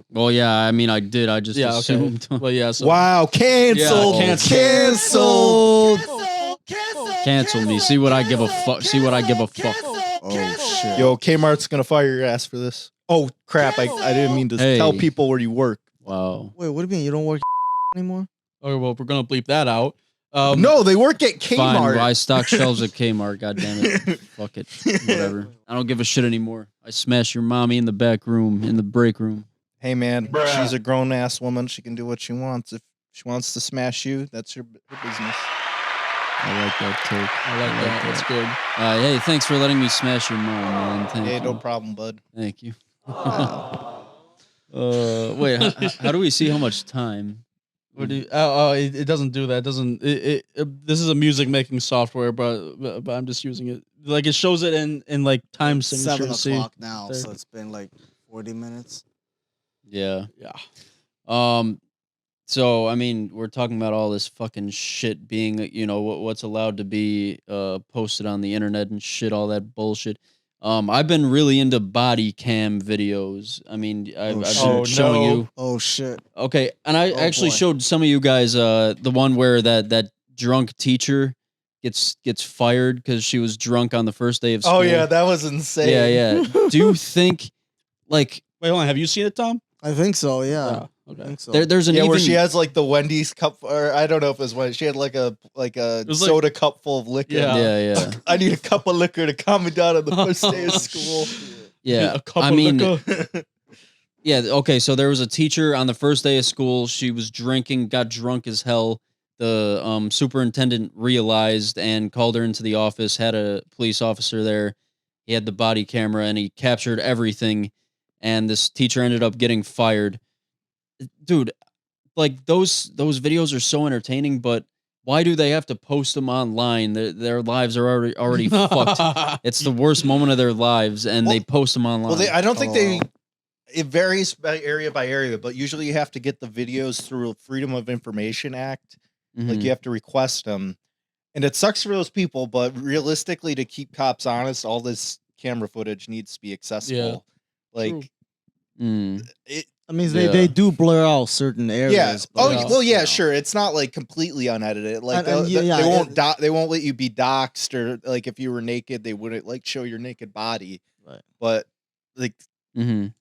Well, yeah, I mean, I did. I just assumed. Okay. Well, yeah. So. Wow, canceled, canceled. Cancel me. See what I give a fuck. See what I give a fuck. Oh shit. Yo, Kmart's gonna fire your ass for this. Oh crap! I didn't mean to tell people where you work. Wow. Wait, what do you mean? You don't work anymore? Oh well, we're gonna bleep that out. No, they work at Kmart. Fine, I stock shelves at Kmart. God damn it. Fuck it. Whatever. I don't give a shit anymore. I smash your mommy in the back room, in the break room. Hey man, she's a grown ass woman. She can do what she wants. If she wants to smash you, that's her business. I like that take. I like that. That's good. Hey, thanks for letting me smash your mom, man. Thank you. No problem, bud. Thank you. Wait, how do we see how much time? What do you, it doesn't do that. It doesn't. This is a music making software, but I'm just using it. Like it shows it in like time signature. 7 o'clock now, so it's been like 40 minutes. Yeah. Yeah. So I mean, we're talking about all this fucking shit being, what's allowed to be posted on the internet and shit, all that bullshit. I've been really into body cam videos. I mean, I've been showing you. Oh shit. Okay, and I actually showed some of you guys the one where that drunk teacher gets fired because she was drunk on the first day of school. Oh yeah, that was insane. Yeah. Do you think like? Wait, hold on. Have you seen it, Tom? I think so. Yeah. Okay. I think so. There's an where she has like the Wendy's cup, or I don't know if it was Wendy's. She had like a soda cup full of liquor. Yeah. I need a cup of liquor to calm me down on the first day of school. Yeah, I mean, yeah. Okay, so there was a teacher on the first day of school. She was drinking, got drunk as hell. The superintendent realized and called her into the office. Had a police officer there. He had the body camera and he captured everything. And this teacher ended up getting fired. Dude, like those videos are so entertaining, but why do they have to post them online? Their lives are already fucked. It's the worst moment of their lives, and they post them online. Well, I don't think it varies by area, but usually you have to get the videos through Freedom of Information Act. Mm-hmm. Like you have to request them. And it sucks for those people, but realistically, to keep cops honest, all this camera footage needs to be accessible. Like, I mean, they do blur out certain areas. Yeah. But Sure. It's not like completely unedited. Like And- they won't let you be doxxed, or like if you were naked, they wouldn't like show your naked body. Right. But like,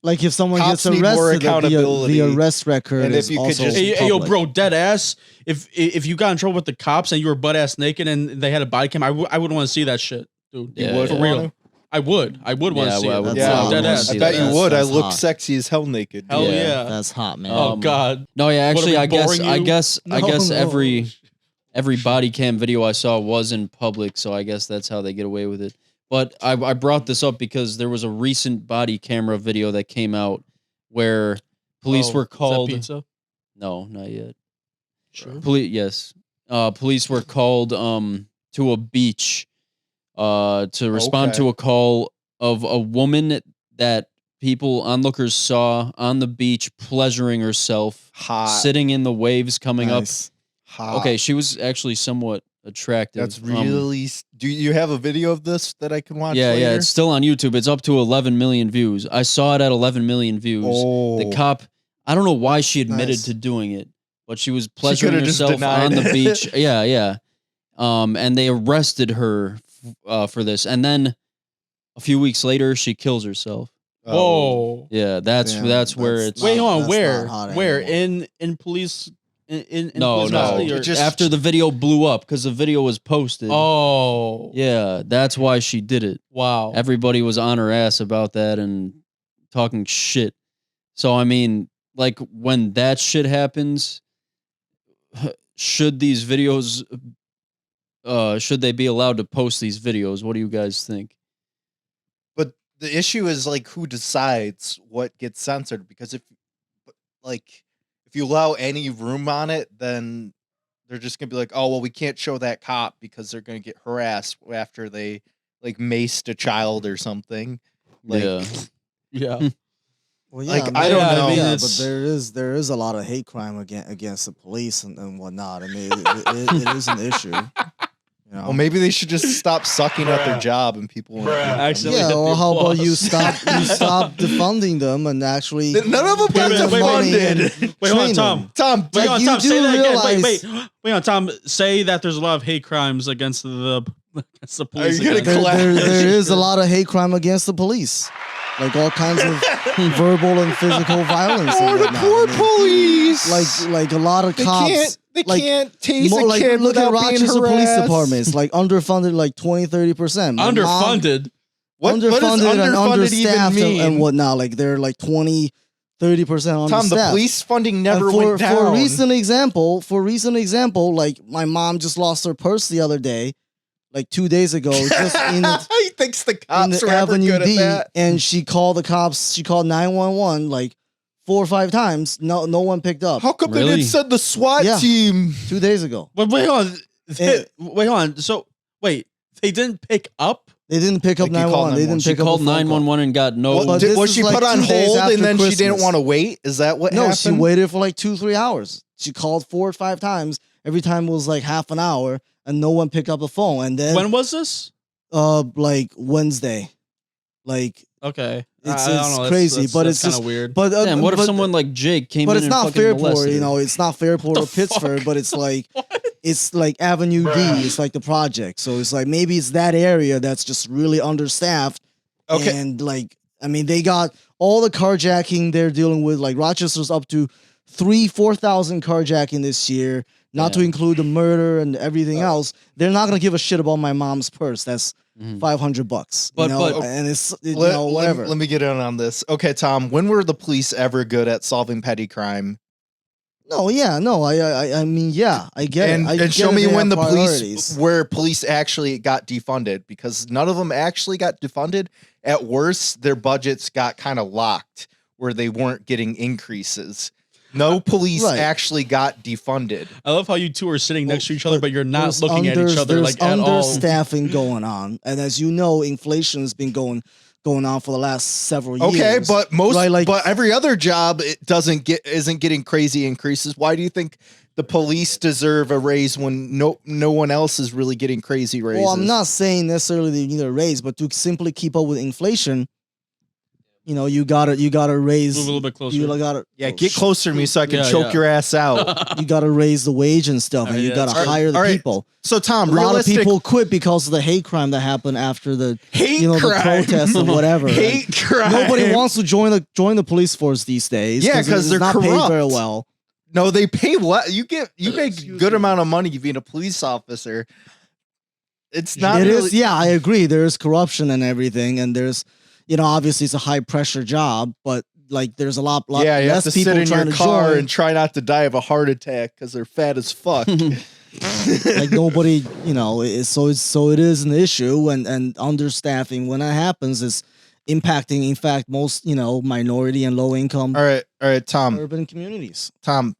like if someone Cops gets need more arrested, accountability. the arrest record And if is you could also just- Hey, yo, public. bro, dead ass. If you got in trouble with the cops and you were butt ass naked and they had a body cam, I would want to see that shit, dude. Yeah, You would, yeah. for real. I would want to see I it. would Yeah, love dead to ass. see I bet that. you would. I That's look hot. sexy as hell naked. Hell yeah. That's hot, man. Oh God. No, yeah, actually, What, are I we guess boring you? I guess No. every body cam video I saw was in public, so I guess that's how they get away with it. But I brought this up because there was a recent body camera video that came out where police were called. Is that pizza? No, not yet. Sure. Yes. Police were called to a beach to respond to a call of a woman that onlookers saw on the beach pleasuring herself, Hot. sitting in the waves coming Nice. Hot. up. Okay, she was actually somewhat attractive. That's really. Do you have a video of this that I can watch? Yeah, later? it's still on YouTube. It's up to 11 million views. I saw it at 11 million views. Oh. The cop, I don't know why she admitted Nice. to doing it, but she was pleasuring coulda just herself denied on the it. beach. Yeah, yeah. And they arrested her for this, and then a few weeks later, she kills herself. Whoa. Yeah, that's Damn, where that's it's. Wait, hold on. That's Where? not hot Where? anymore. In police? In No, police no. custody, or- It just- After the video blew up, because the video was posted. Oh. Yeah, that's why she did it. Wow. Everybody was on her ass about that and talking shit. So I mean, like when that shit happens, should these videos should they be allowed to post these videos? What do you guys think? But the issue is like who decides what gets censored, because if you allow any room on it, then they're just gonna be like, oh well, we can't show that cop because they're gonna get harassed after they like maced a child or something. Like, Yeah. Yeah. Well, Like, I I don't know. Yeah, but It's- there is a lot of hate crime against the police and whatnot. I mean, it is an issue. You know? well, maybe they should just stop sucking at their job and people won't. Actually, yeah, hit or the how about applause. you stop defunding them and actually None of them pay got them money and defunded. Wait, hold on, train Tom. them. Tom, Wait, Like, on, you Tom, say do that again. realize- Wait, on, Tom. Say that there's a lot of hate crimes against the police. you gonna again. collect- There is a lot of hate crime against the police, like all kinds of verbal and physical violence. Oh, and the whatnot. poor I mean, police. like a lot of they cops. can't. They like, can't tase a Like, kid look at without being Rochester police harassed. departments, like underfunded, like 20-30%. Underfunded. What does Underfunded and underfunded even understaffed mean? and whatnot. Like they're like 20-30% understaffed. Tom, the police funding never And went down. For a recent example, like my mom just lost her purse the other day, like 2 days ago, just in the, he thinks the in cops the are ever Avenue good D, at that. and she called the cops. She called 911 like 4 or 5 times. No one picked up. How come they Really? didn't send the SWAT Yeah. team? 2 days ago, But wait on. Eh. Wait on. So wait, they didn't pick up. they didn't pick up Like, you called 911. They didn't 911. She pick up called a phone call. 911 and got no. Well, but this Was is she like put on 2 days hold after and then she didn't Christmas. want to wait? Is that what No, happened? she waited for like 2-3 hours. She called 4 or 5 times. Every time it was like half an hour, and no one picked up the phone. And then When was this? like Wednesday, like Okay, It's- I don't it's know. crazy, but that's it's kind just- of weird. but Damn, what if but- someone like Jake came But in it's and not fucking Fairport, molested you her? know. It's not Fairport The or Pittsburgh, fuck? but it's like it's like Avenue D. It's like the project. So it's like maybe it's that area that's just really understaffed. Okay. And like I mean, they got all the carjacking they're dealing with. Like Rochester's up to 3,000-4,000 carjacking this year, not to Damn. include the murder and everything else. They're not gonna give a shit about my mom's purse. That's Mhm. $500. But- you know? but- and it's Let- whatever. Let me get in on this. Okay, Tom, when were the police ever good at solving petty crime? No, I mean, yeah, I get And, it. I and get show it, me they when have the priorities. police, where police actually got defunded, because none of them actually got defunded. At worst, their budgets got kind of locked where they weren't getting increases. No police Right. actually got defunded. I love how you two are sitting next to each other, but you're not There's looking at each other there's like at all. understaffing going on, and as you know, inflation has been going on for the last several years. Okay, but most, Right, like- but every other job it isn't getting crazy increases. Why do you think the police deserve a raise when no one else is really getting crazy raises? well, I'm not saying necessarily that you need a raise, but to simply keep up with inflation, you know, you gotta raise. Move a little bit closer. You gotta Yeah, get closer to me so I can Yeah, choke yeah. your ass out. You gotta raise the wage and stuff, and you Yeah, gotta that's right. hire the All right, people. So Tom, A lot of realistic people quit because of the hate crime that happened after the hate the crime. protests and whatever. hate crime. Nobody wants to join the police force these days. Yeah, 'cause it's they're not paid corrupt. very well. No, they pay what you make Excuse good me. amount of money being a police officer. It's not It really, is, yeah, I agree. There is corruption and everything, and there's, you know, obviously it's a high pressure job, but like there's a lot yeah, you have less to people sit in trying your to car join. and try not to die of a heart attack because they're fat as fuck. Like nobody, you know, so it is an issue, and understaffing when that happens is impacting, in fact, most, you know, minority and low income all right, Tom. urban communities. Tom,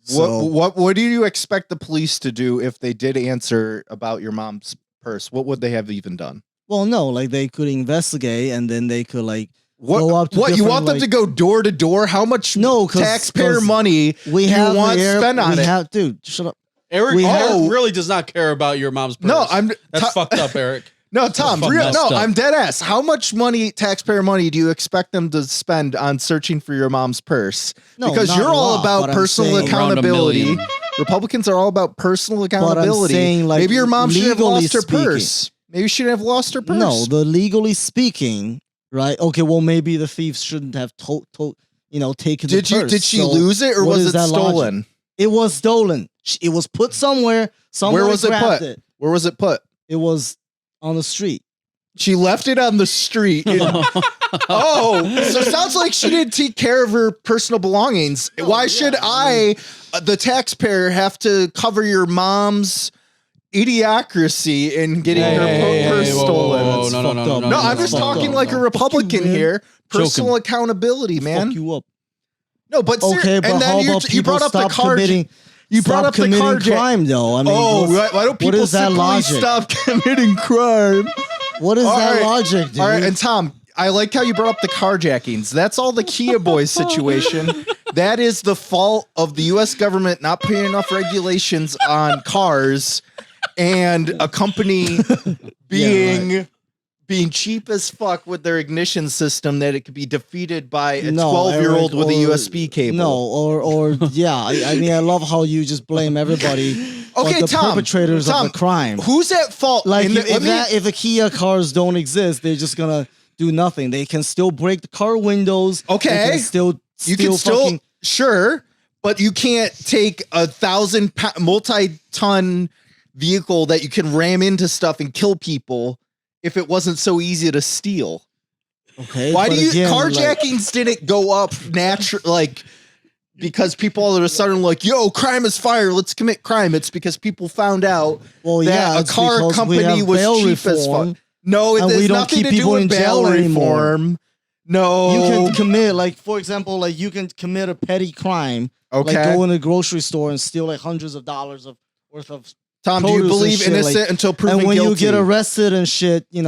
So, what do you expect the police to do if they did answer about your mom's purse? What would they have even done? well, no, like they could investigate, and then they could like What? Go up to What you different, want them like- to go door to door? How much No, 'cause- taxpayer 'cause money we do you have want the air, spent on we it? have, dude, shut up. Eric, We Eric have- really does not care about your mom's purse. No, I'm That's fucked up, Eric. No, Tom, fucking real, messed no, up. I'm dead ass. How much money, taxpayer money, do you expect them to spend on searching for your mom's purse? No, Because not you're a all lot, about but I'm personal saying- Around $1 accountability. million. Republicans are all about personal But I'm accountability. saying, like, Maybe your mom should have legally lost her speaking. purse. Maybe she should have lost her purse. No, the legally speaking, right? Okay, well, maybe the thieves shouldn't have taken the purse. Did she So lose it or what was is it that logic? stolen? It was stolen. It was put somewhere. Someone Where was it grabbed put? it. Where was it put? It was on the street. She left it on the street. Oh, so it sounds like she didn't take care of her personal belongings. Why should I, the taxpayer, have to cover your mom's idiocracy in getting her purse stolen? whoa, That's no, fucked no, no, up. no, No, no, I'm no, just no, talking no, like no. a Republican man. here. Personal him. accountability, man. Fuck you up. No, but Okay, but and how then about you brought people up the stop car. committing? You brought Stop up the committing car crime, though. I mean, why don't people is that simply logic? stop committing crime? What is All that right. logic, dude? All right, and Tom, I like how you brought up the carjackings. That's all the Kia Boys situation. That is the fault of the U.S. government not putting enough regulations on cars and a company being cheap as fuck with their ignition system that it could be defeated by a 12-year-old with a USB cable. No, or yeah. I mean, I love how you just blame everybody. Okay, but the Tom, perpetrators Tom, of the crime. Who's at fault? Like In if, the- let me- if the Kia cars don't exist, they're just gonna do nothing. They can still break the car windows. Okay. They can still you can still fucking, sure, but you can't take 1,000 multi-ton vehicle that you can ram into stuff and kill people if it wasn't so easy to steal. okay. Why but do you again, carjackings didn't go up because people all of a sudden like, yo, crime is fire, let's commit crime. It's because people found out well, that yeah, a it's car because we company have was bail cheap as fuck. reform. No, it and has we don't nothing keep to do people with in bail jail anymore. reform. No, You can commit, like, for example, like you can commit a petty crime, okay. like go in a grocery store and steal like hundreds of dollars worth of. Tom, do you produce and believe shit, innocent like- until proven And when guilty? you get arrested and shit, you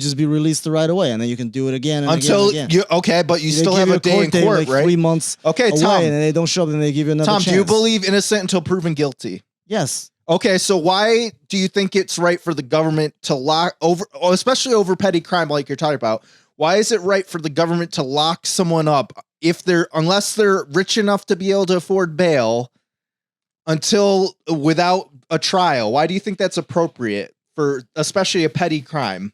just be released right away, and then you can do it again and until again. And again. you okay, but you They still give have you a day in date, court, like right? 3 months Okay, away, Tom. and they don't show up, and they give you another Tom, chance. do you believe innocent until proven guilty? Yes. Okay, so why do you think it's right for the government to lock over, especially over petty crime like you're talking about? Why is it right for the government to lock someone up unless they're rich enough to be able to afford bail until without a trial? Why do you think that's appropriate for especially a petty crime?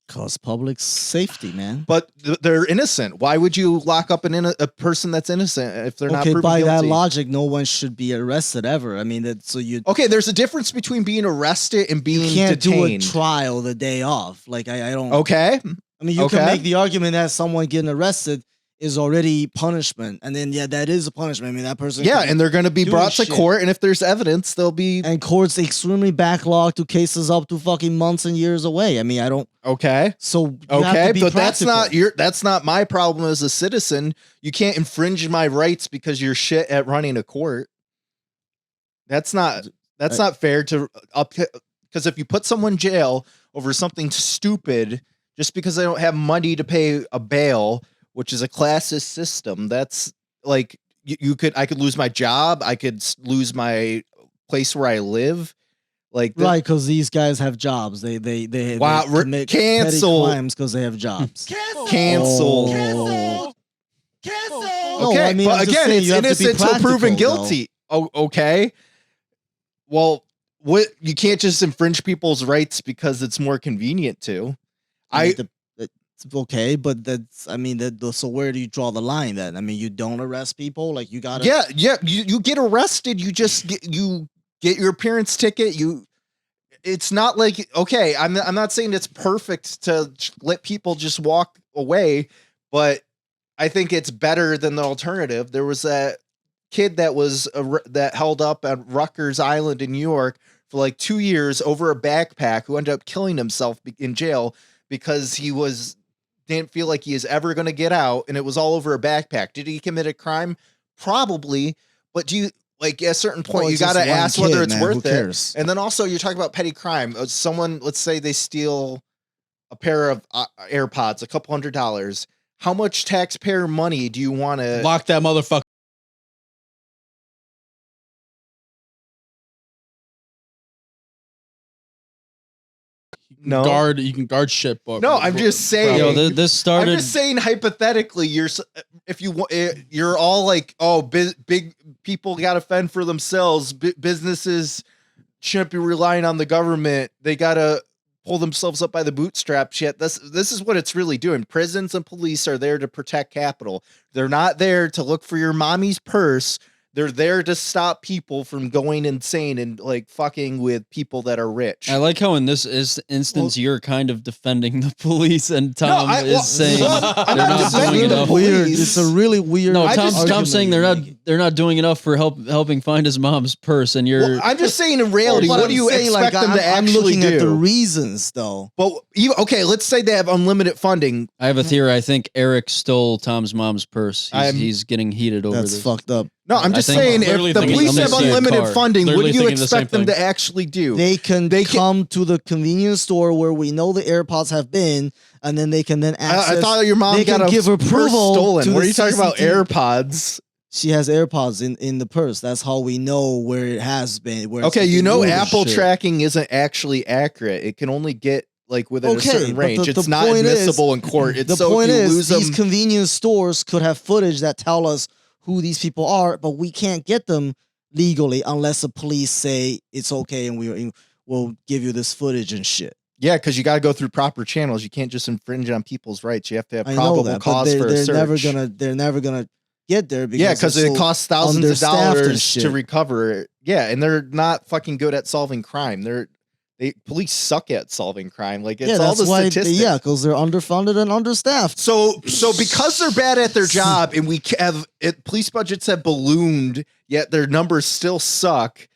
Cause public safety, man. But they're innocent. Why would you lock up a person that's innocent if they're not Okay, proven by that guilty? logic, no one should be arrested ever. I mean, you Okay, there's a difference between being arrested and being can't detained. do a trial the day off. Like I don't. Okay. I mean, you Okay. can make the argument that someone getting arrested is already punishment, and then that is a punishment. I mean, that person. Yeah, can- and they're going to be doing brought to shit. court, and if there's evidence, they'll be and courts extremely backlogged to cases up to fucking months and years away. I mean, I don't. okay. So you have Okay, to be but that's practical. that's not my problem as a citizen. You can't infringe my rights because you're shit at running a court. That's not fair to because if you put someone in jail over something stupid just because they don't have money to pay a bail, which is a classist system, that's like I could lose my job, I could lose my place where I live. Like Right, because these guys have jobs. They Wow, commit cancel. petty crimes because they have jobs. cancel. Oh. No, Okay, I mean, but I'm just again, saying it's you have to be innocent till proven practical, though. guilty. Oh, okay. Well, you can't just infringe people's rights because it's more convenient to. It's okay, but so where do you draw the line then? I mean, you don't arrest people, like you gotta. Yeah. You get arrested. You just get your appearance ticket. It's not like, okay, I'm not saying it's perfect to let people just walk away, but I think it's better than the alternative. There was that kid that was that held up at Rutgers Island in New York for like 2 years over a backpack who ended up killing himself in jail because he didn't feel like he is ever going to get out, and it was all over a backpack. Did he commit a crime? Probably, but do you like at a certain point Well, you it's got to just one ask kid, whether it's man. worth Who it. cares? And then also you're talking about petty crime. Someone, let's say they steal a pair of AirPods, a couple $100. How much taxpayer money do you want to Lock that motherfucker. No. You can guard shit. But No, I'm just saying. Yo, this started. I'm just saying hypothetically, you're all like, oh, big people got to fend for themselves. Businesses shouldn't be relying on the government. They got to pull themselves up by the bootstraps. Yet this is what it's really doing. Prisons and police are there to protect capital. They're not there to look for your mommy's purse. They're there to stop people from going insane and like fucking with people that are rich. I like how in this instance you're kind of defending the police, and Tom is saying I'm they're not not defending doing the enough. police. Weird. It's a really weird. No, just- Tom's saying they're not doing enough for helping find his mom's purse, and you're. Well, I'm just saying in reality, But what I'm do you saying, expect them to I'm actually looking do? at the reasons, though. But okay, let's say they have unlimited funding. I have a theory. I think Eric stole Tom's mom's purse. I'm- He's getting heated over That's this. fucked up. No, I'm just I think- saying Literally if the thinking police the have same unlimited car. funding, what Literally do you thinking the same expect them thing. to actually do? They can come to the convenience store where we know the AirPods have been, and then they can then access. I thought your mom they got can a give purse approval stolen. to What are the you talking about? CCTV. AirPods. She has AirPods in the purse. That's how we know where it has been. Where it's Okay, you been know moved. Apple shit. tracking isn't actually accurate. It can only get like within a Okay, certain but range. the It's not point is- admissible in court. It's The so point if you is, lose these them, convenience stores could have footage that tell us who these people are, but we can't get them legally unless the police say it's okay and we'll give you this footage and shit. yeah, because you got to go through proper channels. You can't just infringe on people's rights. You have to have I know probable that, but cause for a they're search. never gonna get there because Yeah, because they're it so costs thousands of understaffed and dollars shit. to recover it. Yeah, and they're not fucking good at solving crime. Police suck at solving crime. Like it's yeah, all that's the why. statistics. Yeah, because they're underfunded and understaffed. So because they're bad at their job, and we have police budgets have ballooned, yet their numbers still suck.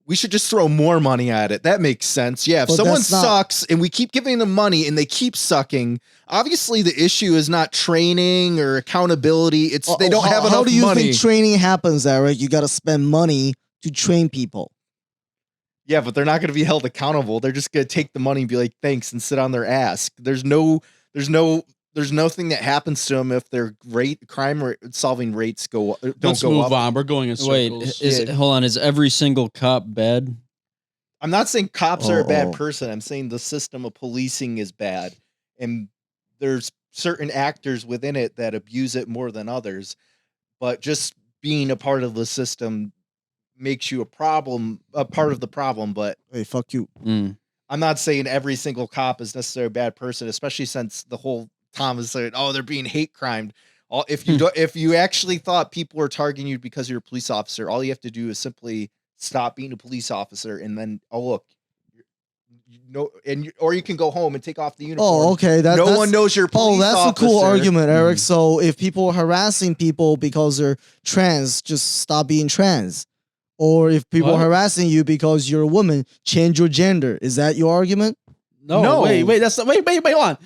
We should just throw more money at it. That makes sense. Yeah, if But someone that's not- sucks and we keep giving them money and they keep sucking, obviously the issue is not training or accountability. It's they don't have enough How do you money. think training happens, Eric? You got to spend money to train people. Yeah, but they're not going to be held accountable. They're just going to take the money and be like, thanks, and sit on their ass. There's nothing that happens to them if their crime solving rates don't Let's go move up. on. We're going in Wait, circles. hold on. Is every single cop bad? I'm not saying cops are a bad Oh. person. I'm saying the system of policing is bad. And there's certain actors within it that abuse it more than others. But just being a part of the system makes you a part of the problem. But Hey, fuck you. Mm. I'm not saying every single cop is necessarily a bad person, especially since the whole Tom is saying, oh, they're being hate crimed. If you actually thought people were targeting you because you're a police officer, all you have to do is simply stop being a police officer, and then look, or you can go home and take off the uniform. Oh, okay. No that's, one knows you're a police Oh, that's officer. a cool argument, Eric. So if people are harassing people because they're trans, just stop being trans. Or if people What? are harassing you because you're a woman, change your gender. Is that your argument? No, wait, that's wait, hold on.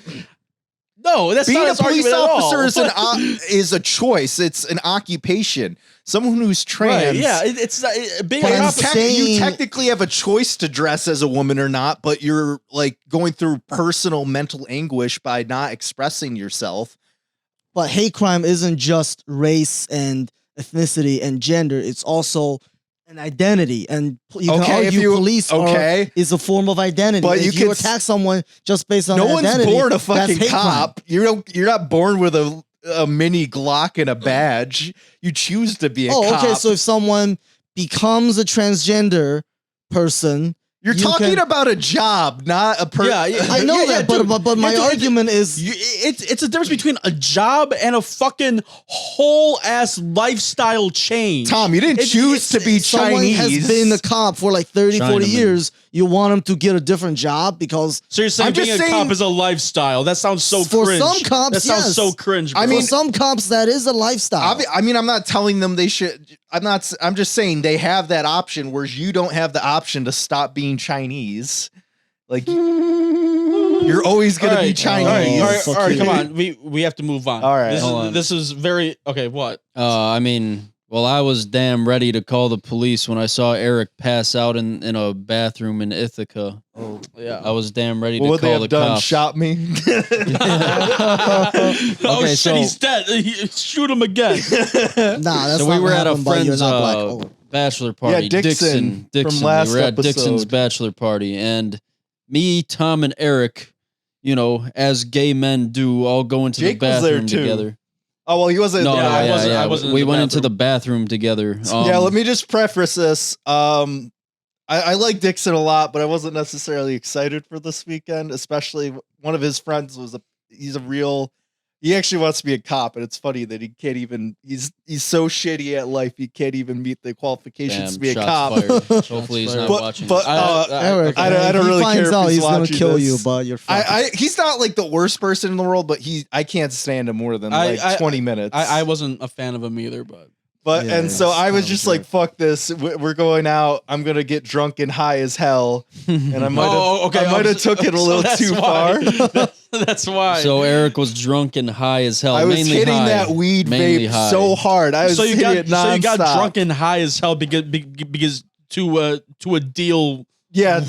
No, that's Being not a his police argument at all. officer is a choice. It's an occupation. Someone who's trans. Right, yeah, it's not being But an I'm officer. saying- You technically have a choice to dress as a woman or not, but you're like going through personal mental anguish by not expressing yourself. But hate crime isn't just race and ethnicity and gender. It's also an identity. And you Okay, can if argue you- police okay. is a form of identity. But if you you could attack someone just based on No one's identity, born a that's fucking hate crime. cop. You're not born with a mini Glock and a badge. You choose to be a cop. Okay. So if someone becomes a transgender person, You're you talking can- about a job, not a person. Yeah, I know that, dude. but my argument is It's a difference between a job and a fucking whole ass lifestyle change. Tom, you didn't It's- choose to be someone Chinese. has been a cop for like 30, 40 Chinaman. years. You want him to get a different job because So you're saying I'm just being a saying- cop is a lifestyle? That sounds so For cringe. some cops, that sounds yes. so cringe. I bro. mean- for some cops that is a lifestyle. I mean, I'm not telling them they should. I'm just saying they have that option, whereas you don't have the option to stop being Chinese. Like you're always gonna All be right, Chinese. fuck all right, you. come on. We have to move on. All right, this hold is, on. this is very okay. What? I mean, well, I was damn ready to call the police when I saw Eric pass out in a bathroom in Ithaca. oh, Yeah. I was damn ready What to would they call have the done? cops. Shot me? Oh Okay, shit, so- he's dead. Shoot him again. nah, that's So not we were what at a happened, but you're friend's not black. Oh. bachelor party. Dixon, from Dixon. last We were at Dixon's episode. bachelor party, and me, Tom, and Eric, you know, as gay men do, all go into Jake the was there bathroom too. together. Oh well, he wasn't. No, there. I wasn't We in the went into bathroom. the bathroom together. Yeah, let me just preface this. I like Dixon a lot, but I wasn't necessarily excited for this weekend. Especially one of his friends he actually wants to be a cop, and it's funny that he can't even. He's so shitty at life, he can't even meet the qualifications to be a cop. Fired. Hopefully he's not watching. But Eric, I don't if he really finds care out, if he's gonna watching kill this. you, but you're fine. He's not like the worst person in the world, but I can't stand him more than 20 minutes. I wasn't a fan of him either, but Yeah, and so it's I was kind of just weird. like, fuck this. We're going out. I'm gonna get drunk and high as hell. And I might have took it a little that's too why. far. That's why. So Eric was drunk and high as hell. I was mainly hitting high, that weed mainly vape high. so hard. I was so you hitting got it nonstop. drunk and high as hell because to a deal Yeah,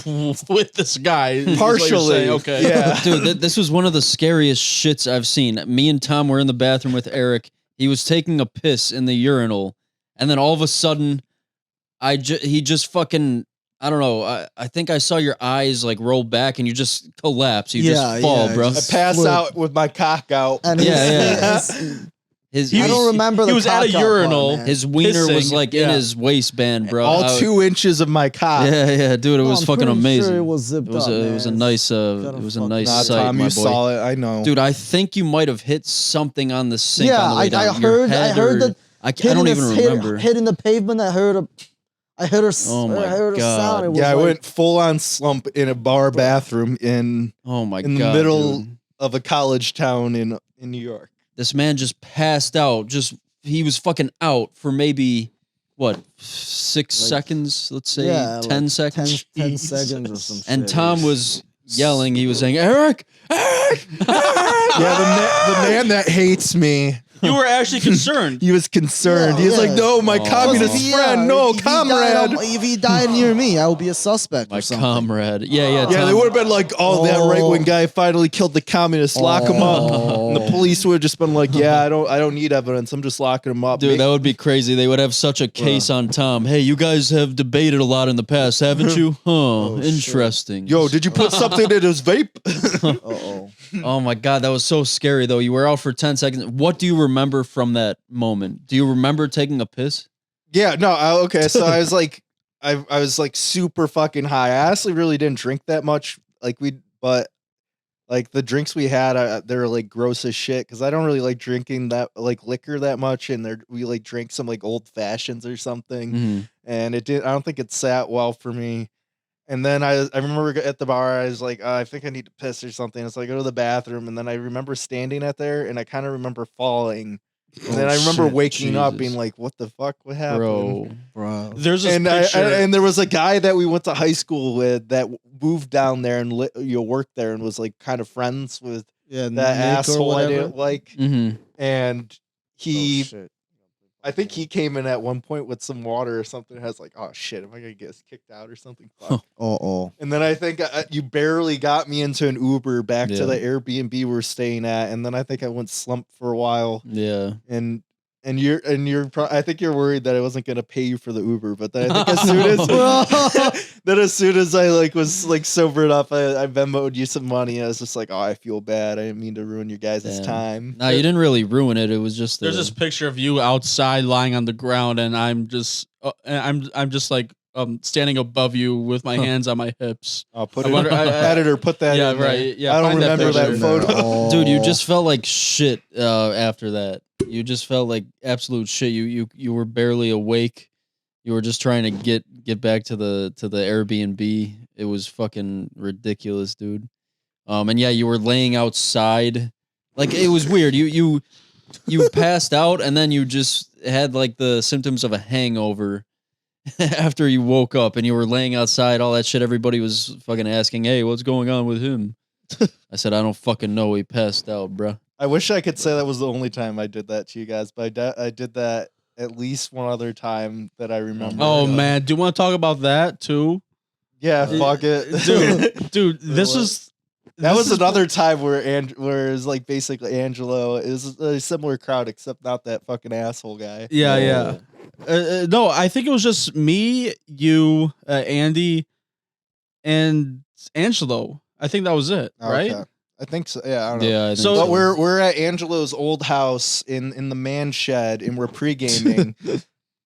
with this guy. is what you're partially. saying. Okay. Yeah. Dude, this was one of the scariest shits I've seen. Me and Tom were in the bathroom with Eric. He was taking a piss in the urinal, and then all of a sudden, he just fucking. I don't know. I think I saw your eyes like roll back, and you just collapse. You just fall, bro. I pass out with my cock out. And Yeah, I don't remember. He the was at a cock out urinal. part, man. His wiener was Pissing, like in yeah. his waistband, bro. All 2 inches of my cock. Yeah, dude, it No, was I'm fucking pretty amazing. Sure it was zipped It was up, a man. nice gotta Nah, sight, Tom, my you boy. saw it. I know. Dude, I think you might have hit something on the sink Yeah, on the way down. I Your heard. I head heard or- that. I don't even remember. Hitting the pavement. I heard her. Oh my I heard a God. sound. It was Yeah, I like, went full on slump in a bar bathroom in Oh my the god. middle dude. of a college town in New York. This man just passed out. He was fucking out for maybe what 6 seconds, let's say yeah, 10 like seconds. 10 seconds or some shit. And Tom was yelling. He was saying, "Eric, Eric, Eric!" Yeah, the man that hates me. You were actually concerned. He was concerned. Yeah, He's like, yeah. no, my Oh. communist If he- friend, no, if he died comrade. if he died near me, I would be a suspect My or something. comrade. Yeah. Yeah, Tom. they would have been like, oh, that right wing guy finally killed the communists. Lock him up. And the police would have just been like, yeah, I don't need evidence. I'm just locking him up. Dude, that would be crazy. They would have such a case on Tom. Hey, you guys have debated a lot in the past, haven't you? Huh. Interesting. Yo, did you put something in his vape? Uh-oh. Oh my god, that was so scary though. You were out for 10 seconds. What do you remember from that moment? Do you remember taking a piss? Yeah, no, okay. So I was like, I was like super fucking high. I honestly really didn't drink that much. But like the drinks we had, they're like gross as shit because I don't really like drinking that like liquor that much. And we like drank some like old fashions or something, Mhm. and it did. I don't think it sat well for me. And then I remember at the bar, I was like, I think I need to piss or something. So I go to the bathroom, and then I remember standing at there, and I kind of remember falling. And then I remember shit, waking up, Jesus. being like, "What the fuck? What happened?" Bro. There's this And picture. and there was a guy that we went to high school with that moved down there and worked there and was like kind of friends with Yeah, that Nick or asshole I whatever. didn't like. Mhm. And he, Oh, shit. I think he came in at one point with some water or something. And I was like, "Oh shit, am I gonna get kicked out or something?" Fuck. Uh-oh. And then I think you barely got me into an Uber back Yeah. to the Airbnb we were staying at, and then I think I went slump for a while. Yeah. And I think you're worried that I wasn't gonna pay you for the Uber, but then I think as soon as I like was like sobered up, I Venmo'd you some money. I was just like, oh, I feel bad. I didn't mean to ruin your guys' Damn. time. No, you didn't really ruin it. It was just There's this picture of you outside lying on the ground, and I'm just like standing above you with my hands on my hips. I'll put I it. wonder- Editor, put that. Yeah, in there. right. Yeah, I don't find that remember that, picture. photo. Dude, you just felt like shit after that. You just felt like absolute shit. You were barely awake. You were just trying to get back to the Airbnb. It was fucking ridiculous, dude. And yeah, you were laying outside. Like it was weird. You passed out and then you just had like the symptoms of a hangover after you woke up and you were laying outside, all that shit. Everybody was fucking asking, "Hey, what's going on with him?" I said, "I don't fucking know. He passed out, bruh." I wish I could say that was the only time I did that to you guys, but I did that at least one other time that I remember. Oh man, do you want to talk about that too, Yeah, fuck it, dude? This is That was another time where it was like basically Angelo. It was a similar crowd, except not that fucking asshole guy. Yeah. No, I think it was just me, you, Andy, Angelo. I think that was it, right? Okay. I think so. Yeah, I don't know. Yeah, I think So- But we're at Angelo's old house in the man shed, and we're pre-gaming,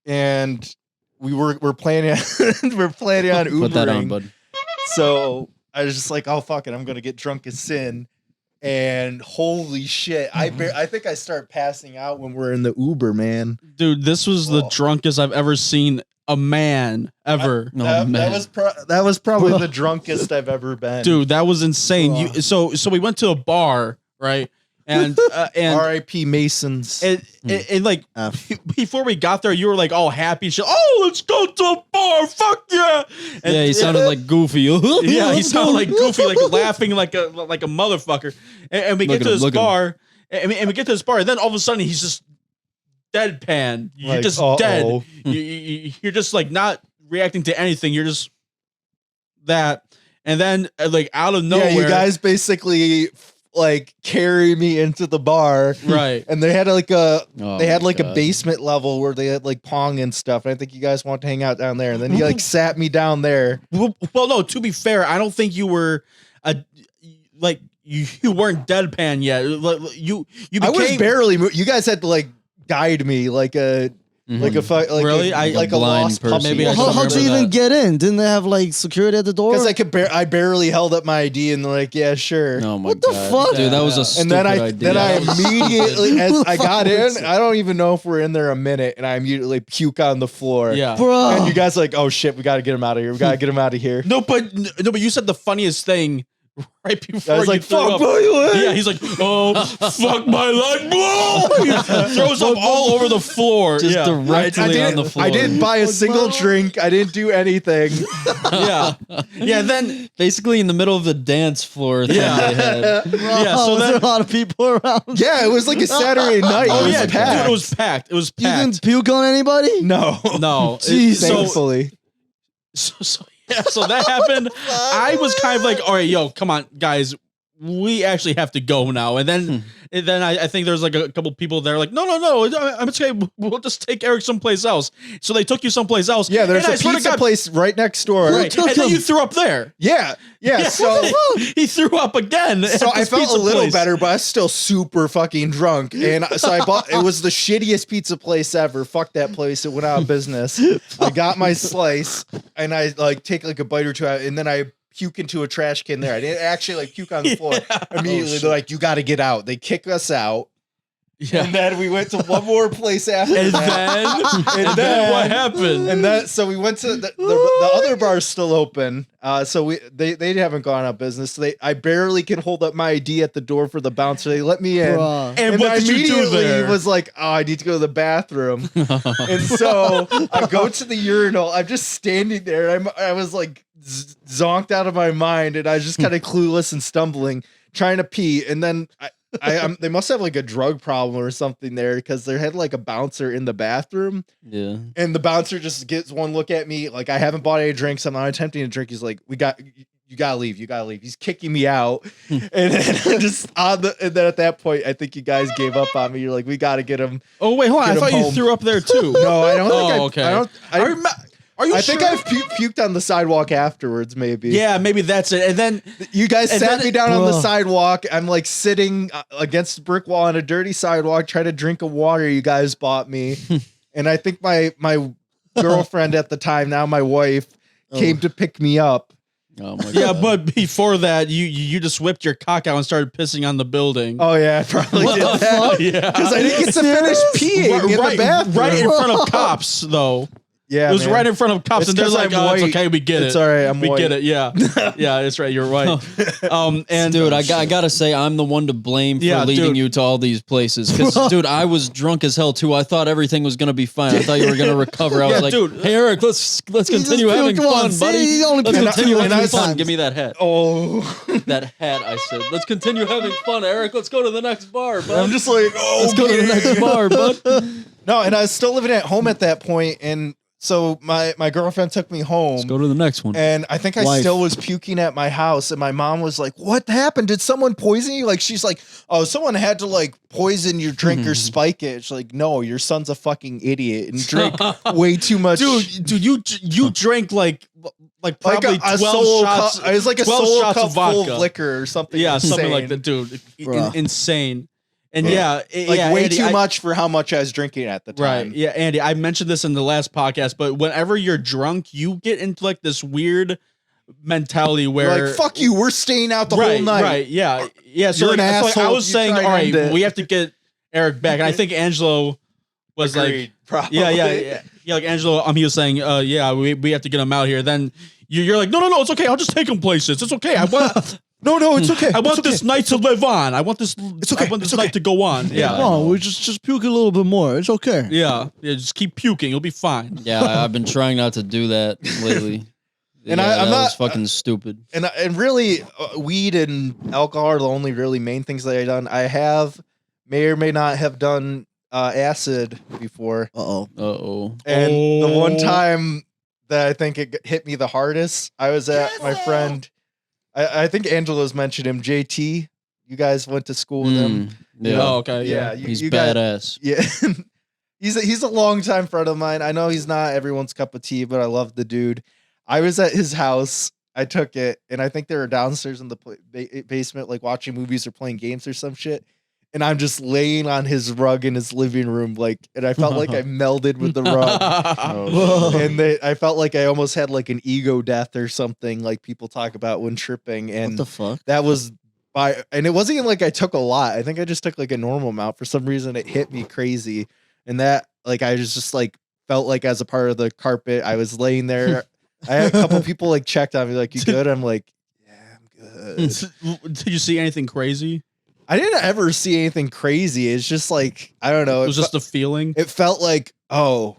and we're planning we're planning on Ubering. put that on, bud. So I was just like, oh fuck it, I'm gonna get drunk as sin. And holy shit, I think I start passing out when we're in the Uber, man. Dude, this was the drunkest I've ever seen a man ever. That was probably the drunkest I've ever been. Dude, that was insane. So we went to a bar, right? And R.I.P. Masons. and like before we got there, you were like all happy. Shit. Oh, let's go to a bar. Fuck yeah. And, Yeah, he sounded like Goofy. yeah, he sounded like Goofy, like laughing like a motherfucker. And we get to this bar, and we get to this bar, and then all of a sudden he's just deadpan. You're Like, just dead. You're just like not reacting to anything. You're just that. And then like out of nowhere, Yeah, you guys basically like carry me into the bar, right? And they had like a Oh they had my like God. a basement level where they had like Pong and stuff. And I think you guys want to hang out down there. And then he like sat me down there. Well, no. To be fair, I don't think you were like you weren't deadpan yet. You became, I was barely. You guys had to like guide me like a like Really? like a blind lost person. puppy. Maybe I Well, don't how'd you remember even get in? Didn't they have like security at the door? Because I barely held up my ID and they're like, yeah, sure. Oh my What the God. fuck? Dude, that was a And stupid then idea. I immediately, as Who the I got fuck in, was it? I don't even know if we're in there a minute, and I immediately puke on the floor. yeah. Bro. And you guys are like, oh shit, we got to get him out of here. We got to get him out of here. No, but you said the funniest thing right before I was you like, threw fuck, up. bro, you in? Yeah, he's like, oh, fuck my leg, bro. He throws up all over the floor. Just yeah. directly on the floor. I didn't buy a single drink. I didn't do anything. yeah. Yeah, then Basically in the middle of the dance floor thing Yeah. they had. Bro, yeah, so was then- there a lot of people around? Yeah, it was like a Saturday night. oh it was yeah, packed. dude, it was packed. It was You packed. didn't puke on anybody? No. No. Jeez. So, Thankfully. so that happened. I was kind of like, all right, yo, come on, guys. We actually have to go now. And then I think there's like a couple people there like, no, I'm okay. We'll just take Eric someplace else. So they took you someplace else. Yeah, there's And I a swear to pizza God- place right next door. Right. And then you threw up there. Yeah. So he threw up again. So at I this felt pizza a little place. better, but I was still super fucking drunk. And so I bought, it was the shittiest pizza place ever. Fuck that place. It went out of business. I got my slice and I like take like a bite or two out, and then I puke into a trash can there. I didn't actually like puke on the floor. Immediately they're like, you got to get out. They kick us out. Yeah. And then we went to one more place after And that. then what happened? And then so we went to the other bar's still open. So they haven't gone out of business. So I barely can hold up my ID at the door for the bouncer. They let me in. Bruh. And what I did you do immediately there? was like, oh, I need to go to the bathroom. And so I go to the urinal. I'm just standing there. I was like zonked out of my mind, and I was just kind of clueless and stumbling, trying to pee. And then they must have like a drug problem or something there, because they had like a bouncer in the bathroom. Yeah. And the bouncer just gets one look at me, like I haven't bought any drinks. I'm not attempting to drink. He's like, you gotta leave. You gotta leave. He's kicking me out. And then I'm just and then at that point, I think you guys gave up on me. You're like, we gotta get him. Oh wait, hold on. I Get him thought you home. threw up there too. No, I don't think Oh, okay. Are you I sure? think I've puked on the sidewalk afterwards, maybe. Yeah, maybe that's it. And then You guys And sat then- me down on the Bro. sidewalk. I'm like sitting against a brick wall on a dirty sidewalk trying to drink a water you guys bought me. And I think my girlfriend at the time, now my wife, came to pick me up. Oh my God. yeah, but before that, you just whipped your cock out and started pissing on the building. Oh yeah, I probably did that. yeah. Because I didn't get to finish peeing in the bathroom. right in front of cops, though. Yeah, It was man. right in front of cops, It's and they're 'cause like, I'm "Oh, it's white. okay, we get it. It's all right, I'm we white." get it." Yeah, yeah, that's right. You're right. And Dude, I gotta say, I'm the one to blame for Yeah, leading dude. you to all these places. Because, dude, I was drunk as hell too. I thought everything was gonna be fine. I thought you were gonna recover. I was Yeah, like, dude. hey Eric, let's continue just having puked fun, once. buddy. He only Let's puked continue two or having three fun. times. Give me that hat. Oh, That hat, I said. Let's continue having fun, Eric. Let's go to the next bar, bud. I'm just like, oh, Let's go to the next bar, bud. No, and I was still living at home at that point, and so my girlfriend took me home. Let's go to the next one. And I think I Wife. still was puking at my house, and my mom was like, "What happened? Did someone poison you?" Like, she's like, "Oh, someone had to like poison your drink or spike it." She's like, "No, your son's a fucking idiot and drank way too much." Dude, you drank like probably a 12 solo shots. cup. It was like a 12 solo shots cup of full vodka. of liquor or something. Yeah, something like insane. that, dude. Bruh. Insane. And Like way Andy, too much for how much I was drinking at the time. Right. Yeah, Andy, I mentioned this in the last podcast, but whenever you're drunk, you get into like this weird mentality where You're like, fuck you, we're staying out the whole night. Right, yeah. Yeah. So You're like, an so, like, I asshole was if you saying, try all and end right, it. we have to get Eric back. And I think Angelo was Agreed, probably. like, yeah. Like Angelo, he was saying, yeah, we have to get him out here. Then you're like, no, it's okay. I'll just take him places. It's okay. I want No, it's okay. I want this night to live on. I want this. okay. I want this It's okay. night to go on. Yeah. No, we just puke a little bit more. It's okay. Yeah. Just keep puking. You'll be fine. Yeah, I've been trying not to do that lately. And yeah, I'm that not- was fucking stupid. And really, weed and alcohol are the only really main things that I've done. I may or may not have done acid before. Uh-oh. Uh-oh. And the one Oh. time that I think it hit me the hardest, I was at my friend. I think Angela's mentioned him, JT. You guys went to school with him. Yeah. Oh, okay. Yeah. He's you guys- badass. Yeah. he's a longtime friend of mine. I know he's not everyone's cup of tea, but I love the dude. I was at his house. I took it, and I think they were downstairs in the basement, like watching movies or playing games or some shit. And I'm just laying on his rug in his living room, and I felt like I melded with the rug. And I felt like I almost had like an ego death or something, like people talk about when tripping. And What the fuck? that was and it wasn't even like I took a lot. I think I just took like a normal amount. For some reason, it hit me crazy, and that like I just like felt like as a part of the carpet. I was laying there. I had a couple people like checked on me, like, "You good?" I'm like, "Yeah, I'm good." Did you see anything crazy? I didn't ever see anything crazy. It's just like I don't know. It was just a feeling. It felt like, oh,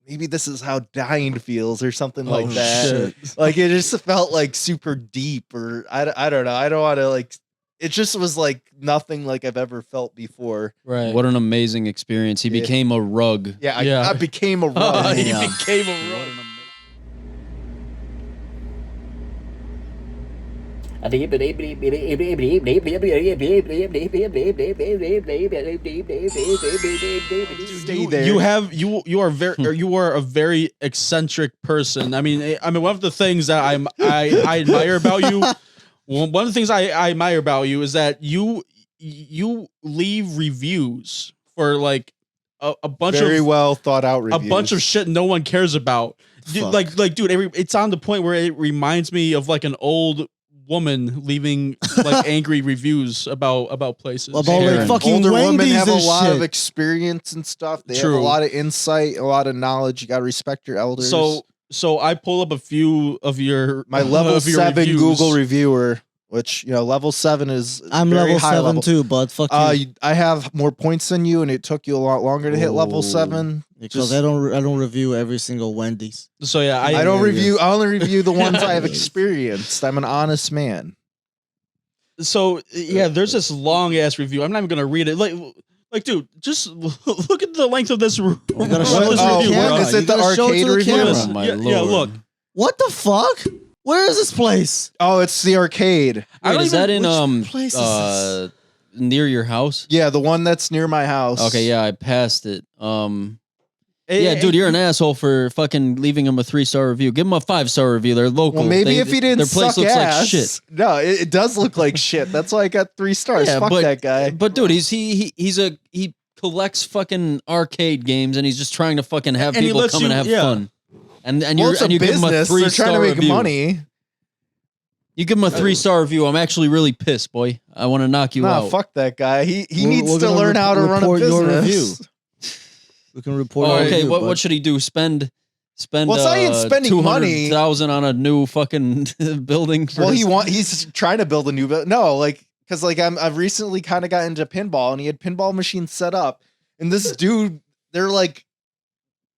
maybe this is how dying feels or something like that. shit. Like it just felt like super deep, or I don't know. I don't want to like. It just was like nothing like I've ever felt before. Right. What an amazing experience. He Yeah. became a rug. Yeah, Yeah. I became a rug. He Yeah. became a rug. Stay there. You are very or you are a very eccentric person. I mean one of the things that I admire about you. One of the things I admire about you is that you leave reviews for like a bunch Very of well thought out reviews. a bunch of shit no one cares about. Dude, Fuck. like dude, it's on the point where it reminds me of like an old woman leaving like angry reviews about places. About Karen. like fucking Older women Wendy's have a and lot shit. of experience and stuff. They have True. a lot of insight, a lot of knowledge. You got to respect your elders. So I pull up a few of your my level of your 7 reviews. Google reviewer, which level 7 is I'm very level high 7 level. too, but fuck you. I have more points than you, and it took you a lot longer to hit level Oh. 7. Because just- I don't review every single Wendy's. So yeah, I don't hear review. I only review the ones I have Yes. experienced. I'm an honest man. So yeah, there's this long ass review. I'm not even gonna read it. Like, dude, just look at the length of this. gotta this show it to the review, camera. bro. Is it You the gotta show it to arcade the review? camera. Oh, my Yeah, lord. look. What the fuck? Where is this place? Oh, it's the arcade. I Wait, don't is that in which place is near your house? Yeah, the one that's near my house. Okay, yeah, I passed it. Hey, Yeah, hey, dude, you're an asshole for fucking leaving him a 3-star review. Give him a 5-star review. They're local. Well, maybe if he didn't their place suck looks ass. like shit. No, it does look like shit. That's why I got 3 stars. Yeah, Fuck but- that guy. But dude, he collects fucking arcade games and he's just trying to fucking have And he people lets come and you- have yeah. fun. And Well, you it's a give him a business. They're 3-star trying to make review. money. You give him a 3-star review. I'm actually really pissed, boy. I want to knock you Nah, out. fuck that guy. He We're- needs we're to gonna learn how to run a report your business. review. We can report. Oh, our okay, review, what bud. should he do? Spend Well, it's not even spending money. $200,000 on a new fucking building. For Well, his- he's trying to build a new building. No, like because like I've recently kind of got into pinball, and he had pinball machines set up, and this dude, they're like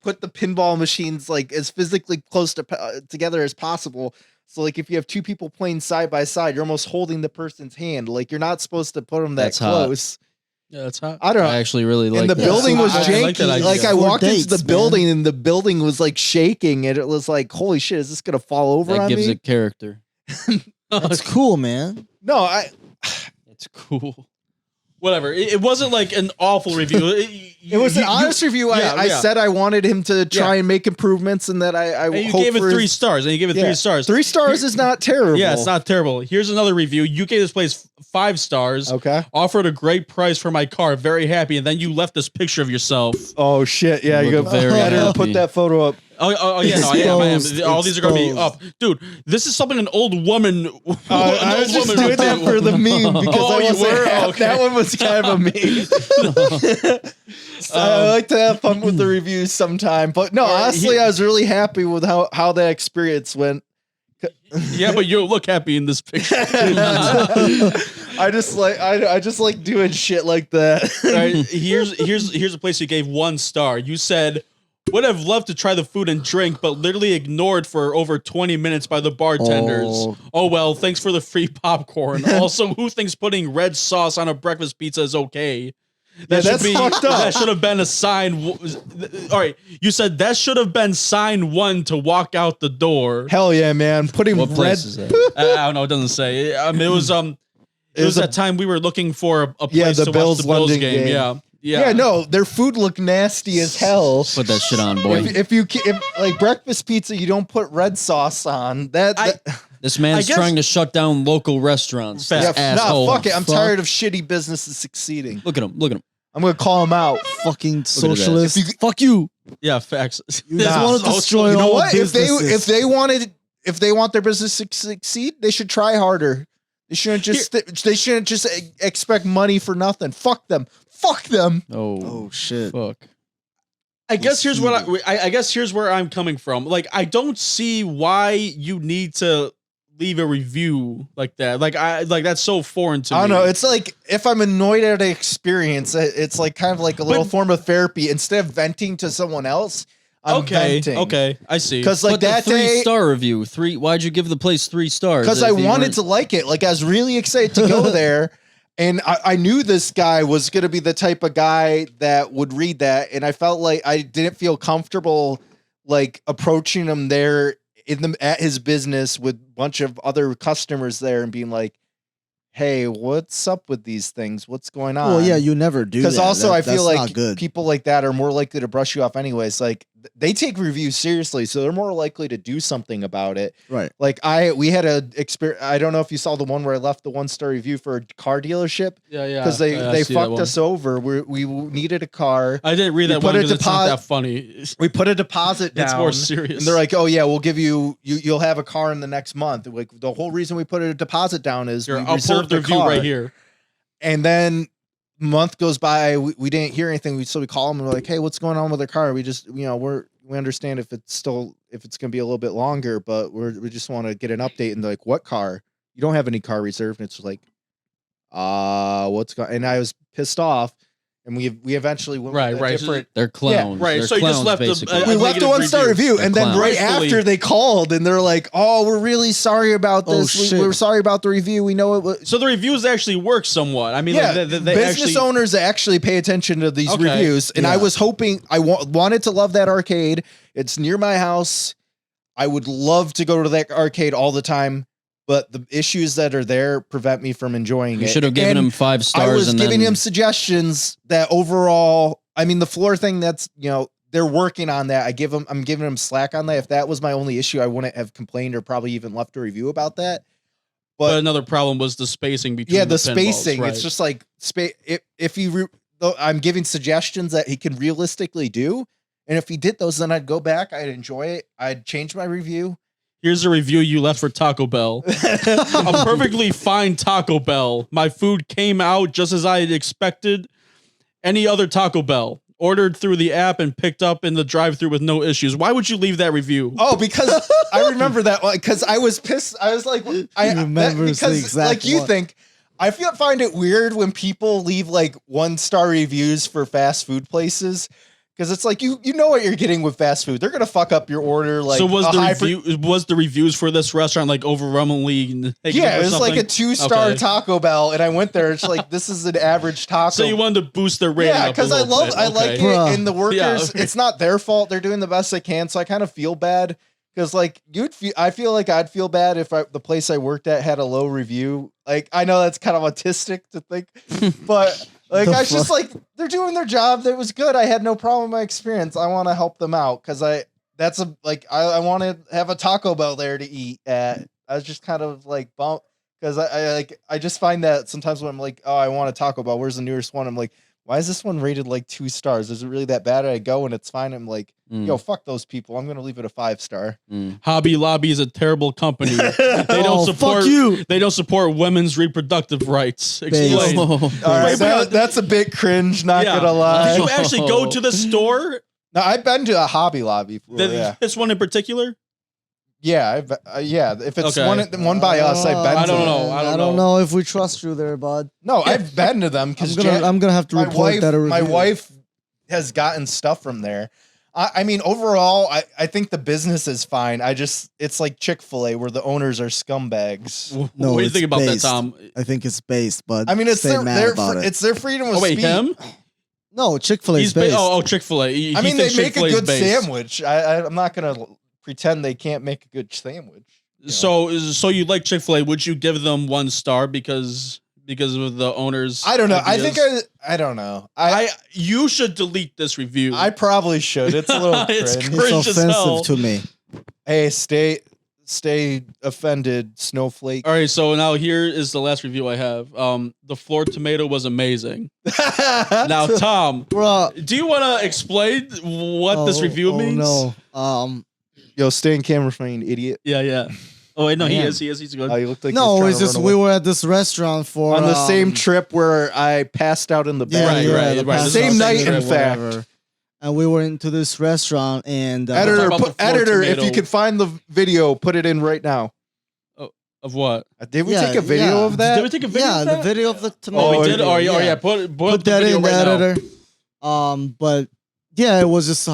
put the pinball machines like as physically close to together as possible. So like if you have 2 people playing side by side, you're almost holding the person's hand. Like you're not supposed to put them that That's hot. close. Yeah, that's hot. I don't know. I actually really like And the that. building was I janky. like that idea. Like I For walked into dates, the man. building and the building was like shaking, and it was like, holy shit, is this gonna fall over That on gives me? it character. That's cool, man. No, It's cool. Whatever. It wasn't like an awful review. it was an honest review. I said I wanted him to try and make improvements, and that I And you hope gave it for 3 his- stars, and you gave it 3 stars. 3 stars is not terrible. Yeah, it's not terrible. Here's another review. You gave this place 5 stars. Okay. Offered a great price for my car. Very happy. And then you left this picture of yourself. Oh shit! Yeah, You you look got very better happy. put that photo up. Oh yeah, no, I am. Exposed, All these are going to be up. Dude, this is something an old woman. I was just doing that for the meme because Oh, I you wasn't were? happy. Okay. That one was kind of a meme. So I like to have fun with the reviews sometime, but no, honestly, I was really happy with how that experience went. Yeah, but you look happy in this picture. I just like doing shit like that. All right, here's a place you gave 1 star. You said, would have loved to try the food and drink, but literally ignored for over 20 minutes by the bartenders. Oh well, thanks for the free popcorn. Also, who thinks putting red sauce on a breakfast pizza is okay? That's fucked up. That should have been a sign. All right, you said that should have been sign 1 to walk out the door. Hell yeah, man! Putting What red. place is that? I don't know. It doesn't say. I mean, it was that time we were looking for a place the to watch Bills the Bills London game. game. Yeah. Yeah, no, their food looked nasty as hell. Put that shit on, boy. If like breakfast pizza, you don't put red sauce on that. This man's I guess- trying to shut down local restaurants. Facts. This yeah, asshole. fuck it. I'm Fuck. tired of shitty businesses succeeding. Look at him. Look at him. I'm gonna call him out. Fucking that. socialist. If you- Fuck you. Yeah, facts. You just want to destroy You know all what? businesses. If they want their business to succeed, they should try harder. They shouldn't just expect money for nothing. Fuck them. Fuck them. Oh shit. Fuck. I guess here's what I guess here's where I'm coming from. Like, I don't see why you need to leave a review like that. Like that's so foreign to me. I don't know. It's like if I'm annoyed at an experience, it's like kind of like a little form of therapy. Instead of venting to someone else, I'm venting. Okay, I see. Because like But that the day, 3-star review. Why'd you give the place 3 stars? because I wanted to like it. Like I was really excited to go there. And I knew this guy was going to be the type of guy that would read that. And I felt like I didn't feel comfortable like approaching him there at his business with a bunch of other customers there and being like, hey, what's up with these things? What's going on? Well, yeah, you never do. Because also I that's feel not like good. people like that are more likely to brush you off anyways. Like they take reviews seriously, so they're more likely to do something about it. Right. Like we had a experience. I don't know if you saw the one where I left the 1-star review for a car dealership Yeah. because I they see that fucked one. us over. We needed a car. I didn't read We that put one a because it's not deposit- that funny. We put a deposit down. It's more serious. And they're like, "Oh yeah, we'll give you'll have a car in the next month." Like the whole reason we put a deposit down is we I'll pull up reserved the the review car. right here. And then month goes by, we didn't hear anything. So we call them and we're like, "Hey, what's going on with the car? We just, we understand if it's going to be a little bit longer, but we just want to get an update." And they're like, "What car? You don't have any car reserved." And it's like, what's going? And I was pissed off. And we eventually went with a Right. different. They're clowns. right, Uh, They're so you just clowns, left the- basically. a We left the negative 1-star review, They're and then clowns. right Rightfully. after they called and they're like, "Oh, we're really sorry about Oh, this. shit. We're sorry about the review. We know it was." So the reviews actually work somewhat. I mean, Yeah, like, they business actually, owners actually pay attention to these Okay. reviews, and I Yeah. was hoping wanted to love that arcade. It's near my house. I would love to go to that arcade all the time, but the issues that are there prevent me from enjoying You it. should have given And him 5 stars. I was and giving then, him suggestions that overall, I mean, the floor thing, that's, they're working on that. I'm giving them slack on that. If that was my only issue, I wouldn't have complained or probably even left a review about that. but another problem was the spacing between Yeah, the the pinballs, spacing. right. It's just like if you though I'm giving suggestions that he can realistically do, and if he did those, then I'd go back. I'd enjoy it. I'd change my review. Here's a review you left for Taco Bell. A perfectly fine Taco Bell. My food came out just as I had expected. Any other Taco Bell. Ordered through the app and picked up in the drive-thru with no issues. Why would you leave that review? Oh, because I remember that one. Because I was pissed. I was like, remembers the exact like you one. think. I find it weird when people leave like 1-star reviews for fast food places. Because it's like you know what you're getting with fast food. They're gonna fuck up your order. Like, so was the reviews for this restaurant like overwhelmingly negative? Yeah, it was like a something? 2-star Okay. Taco Bell, and I went there. It's like this is an average taco. So you wanted to boost their rating? Yeah, because I like Bruh. it. And the workers, Yeah. it's not their fault. They're doing the best they can. So I kind of feel bad because like I feel like I'd feel bad if the place I worked at had a low review. Like I know that's kind of autistic to think, but. Like I was just like they're doing their job. That was good. I had no problem with my experience. I want to help them out because I want to have a Taco Bell there to eat at. I was just kind of like bummed because I just find that sometimes when I'm like, oh, I want a Taco Bell. Where's the nearest one? I'm like, why is this one rated like 2 stars? Is it really that bad? I go and it's fine. I'm like, yo, fuck those people. I'm gonna leave it a 5-star. Hobby Lobby is a terrible company. They don't support fuck you. They don't support women's reproductive rights. Based. Explain. All right, Wait, that's a bit cringe. Not Yeah. gonna lie. Did you actually go to the store? No, I've been to a Hobby Lobby before. Yeah. This one in particular? Yeah, yeah. If it's Okay. one by us, I've been. I don't to know. I don't know if we trust you there, bud. No, I've been to them because I'm gonna have to my report wife, that. my wife has gotten stuff from there. I mean, overall, I think the business is fine. It's like Chick-fil-A where the owners are scumbags. No, what do you it's think about based. that, Tom? I think it's based, but I mean, it's stay mad about it. it's their freedom of Oh wait, speech. him? No, Chick-fil-A is He's based. Chick-fil-A. I mean, they thinks make a Chick-fil-A is good based. sandwich. I'm not gonna pretend they can't make a good sandwich. You know? So you like Chick-fil-A? Would you give them 1 star because of the owners? I don't know. ideas? I don't know. You should delete this review. I probably should. It's a little It's cringe. cringe. It's as hell. offensive to me. Hey, stay offended, snowflake. All right, so now here is the last review I have. The floor tomato was amazing. Now, Tom, Bruh. do you want to explain what this review means? No. Yo, stay in camera frame, idiot. Yeah. Oh wait, no, he Man. is. He's good. Oh, you look like No, he's it's trying just to run we away. were at this restaurant for on the same um, trip where I passed out in the Yeah, back. Right, the right. past Same house night, or in fact. whatever. And we were into this restaurant and Editor, Talk about the floor editor, if tomato. you can find the video, put it in right now. Of what? Did we Yeah, take a video yeah. of that? Did we take a video? yeah, of the that? video of the Oh, tomato. we did. Oh, video, yeah. Put Put the that video in, right now. editor. But yeah, it was just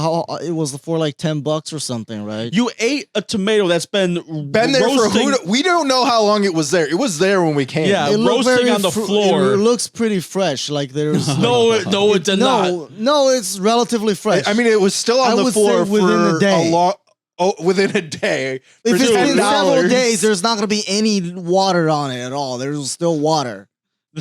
it was for like $10 or something, right? You ate a tomato that's been Been there roasting. for we don't know how long it was there. It was there when we came. Yeah. It looked roasting very on the floor. It looks pretty fresh. Like there's No, it did not. no, it's relatively fresh. I mean, it was still on I the would floor say within for a day. within a day. if for it's been several $10. days, there's not gonna be any water on it at all. There's still water.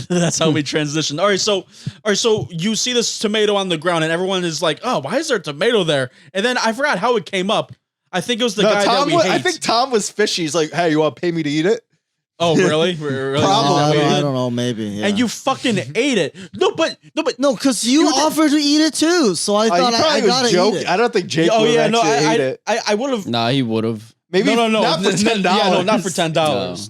That's how we transitioned. All right, so you see this tomato on the ground, and everyone is like, "Oh, why is there a tomato there?" And then I forgot how it came up. I think it was the guy that we hate. I think Tom was fishy. He's like, "Hey, you want to pay me to eat it?" Oh, really? Really? Probably. I don't know. Maybe. Yeah. And you fucking ate it. No, but no, because you offered to eat it too. So I He thought I probably was gotta eat joking. it. I don't think Jake oh would yeah, have no, actually ate it. I would have. Nah, he would have. Maybe No, not for $10. Yeah, no, not for $10.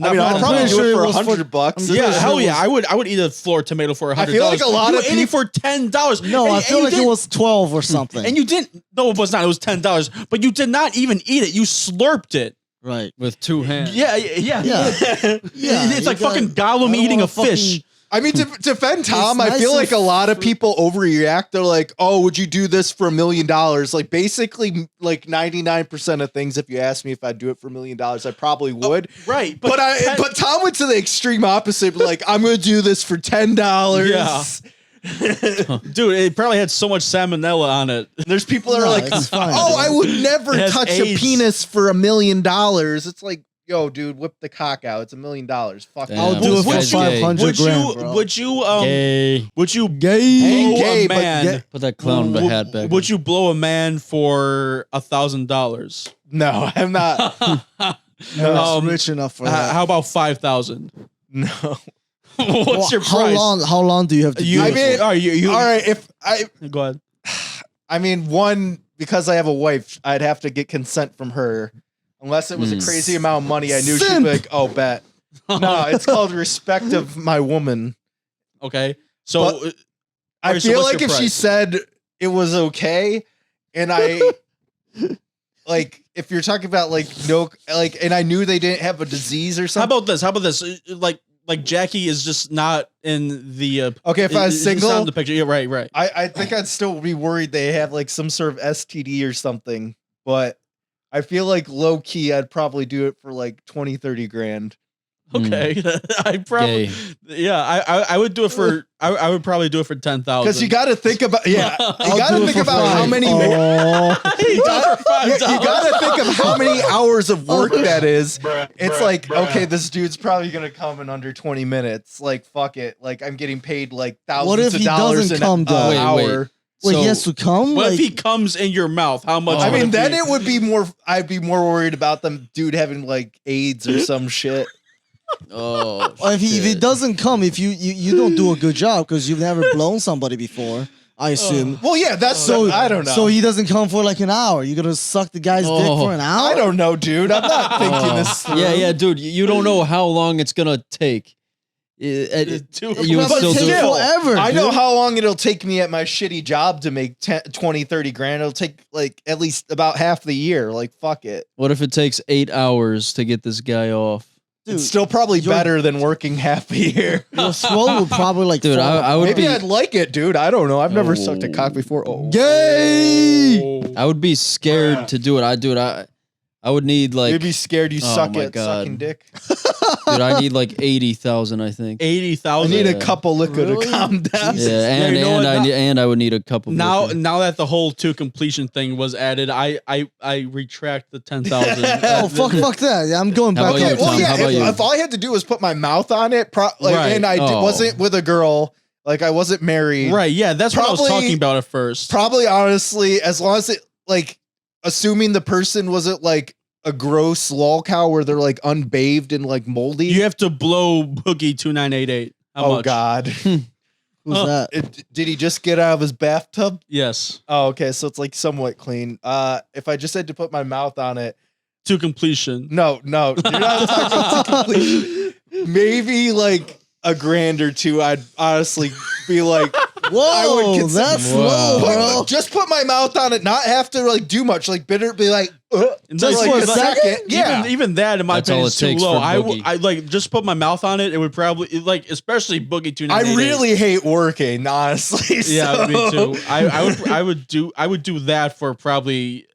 No. I mean, I'd I'm probably pretty do sure it it for was for- $100. Yeah, hell yeah, I would eat a floor tomato for $100. I feel like a lot you of ate it for $10. No, I feel like it was 12 or something. And you didn't. No, it was not. It was $10. But you did not even eat it. You slurped it. right. With 2 hands. Yeah. Yeah. It's like you fucking I Gollum don't eating a wanna fucking- fish. I mean, to defend Tom, I nice feel and like a lot of people overreact. They're like, "Oh, would you do this for $1 million?" Like, basically, like 99% of things. If you ask me if I'd do it for $1 million, I probably would. Right. But Tom went to the extreme opposite. Like, I'm going to do this for $10. Yeah. Dude, it probably had so much salmonella on it. There's people that No, are like, it's fine, "Oh, dude. I would never It has touch a AIDS. penis for $1 million." It's like, yo, dude, whip the cock out. It's $1 million. Fuck. Damn. I'll do it for Would you- 500 grand, bro. would you Gay. would you Ain't blow gay, a but man? gay. Put that clown hat back. Would you blow a man for $1,000? No, I'm not. I'm rich enough for that. How about 5,000? No. What's your price? How long do you have to do I it mean, for? all right. If Go ahead. I mean, one, because I have a wife, I'd have to get consent from her. Unless it was a crazy amount of money, I knew she'd Simp. be like, "Oh, bet." No, it's called respect of my woman. Okay. So But I Alright, so feel what's like your if she price? said it was okay, and I like, if you're talking about like no, like, and I knew they didn't have a disease or how something. about this? Like like Jackie is just not in the Okay, if I was it's not single, in the picture. Yeah, right. I think I'd still be worried they have like some sort of STD or something. But I feel like low key, I'd probably do it for like 20, 30 grand. Okay, I probably Gay. I would do it for I would probably do it for 10,000 Because you got to think about you I'll got do to it think for about how five. many. You got to think of how many hours of work that is. It's like, okay, this dude's probably gonna come in under 20 minutes. Like, fuck it. Like, I'm getting paid like thousands What if of he dollars doesn't an come, though? hour. Wait, So- he has to come? What if Like, he comes in your mouth? How much? I would mean, it then be? it would be more. I'd be more worried about them dude having like AIDS or some shit. Oh, if he shit. doesn't come, if you don't do a good job because you've never blown somebody before, I assume. Well, yeah, that's So I don't know. So he doesn't come for like an hour. You're gonna suck the guy's dick Oh. for an hour? I don't know, dude. I'm not thinking Oh. this through. Yeah, dude. You don't know how long it's gonna take. You would But still take do it. forever. I know dude. how long it'll take me at my shitty job to make 10, 20, 30 grand. It'll take like at least about half the year. Like, fuck it. What if it takes 8 hours to get this guy off? Dude, It's still probably you're- better than working half a year. your swole would probably like Dude, fall I would Maybe be I'd like it, dude. I don't know. I've never Oh. sucked a cock before. Oh. Gay. I would be scared to do it. I would need like You'd be scared you Oh suck my at God. sucking dick. dude, I need like 80,000, I think. I 80,000. need a Yeah. couple liquid Really? to calm down. Jesus. Yeah, and you know what? I would need a couple. Now, liquor. now that the whole to completion thing was added, I retract the 10,000. Oh fuck that! Yeah, I'm going How back. about Okay, you, well, Tom? yeah. How about you? If all I had to do was put my mouth on it, Right. and I Oh. wasn't with a girl, like I wasn't married, Right, yeah, that's what I was Probably- talking about at first. Probably, honestly, as long as it like, assuming the person wasn't like a gross lol cow where they're like unbathed and like moldy. You have to blow Boogie 2988. How Oh much? God, Who's that? did he just get out of his bathtub? Yes, Oh, okay, so it's like somewhat clean. If I just had to put my mouth on it, to completion. no, you're not talking about to completion. Maybe like a grand or two. I'd honestly be like, I Whoa, would consider- that's Wow. low, bro. just put my mouth on it, not have to like do much, like bitter, be like, And Just like, for a like, second? Yeah. Even that in my That's opinion all is it too takes low. for I Boogie. like just put my mouth on it. It would probably like especially Boogie 298. I really hate working, honestly. Yeah, so- me too. I would do that for probably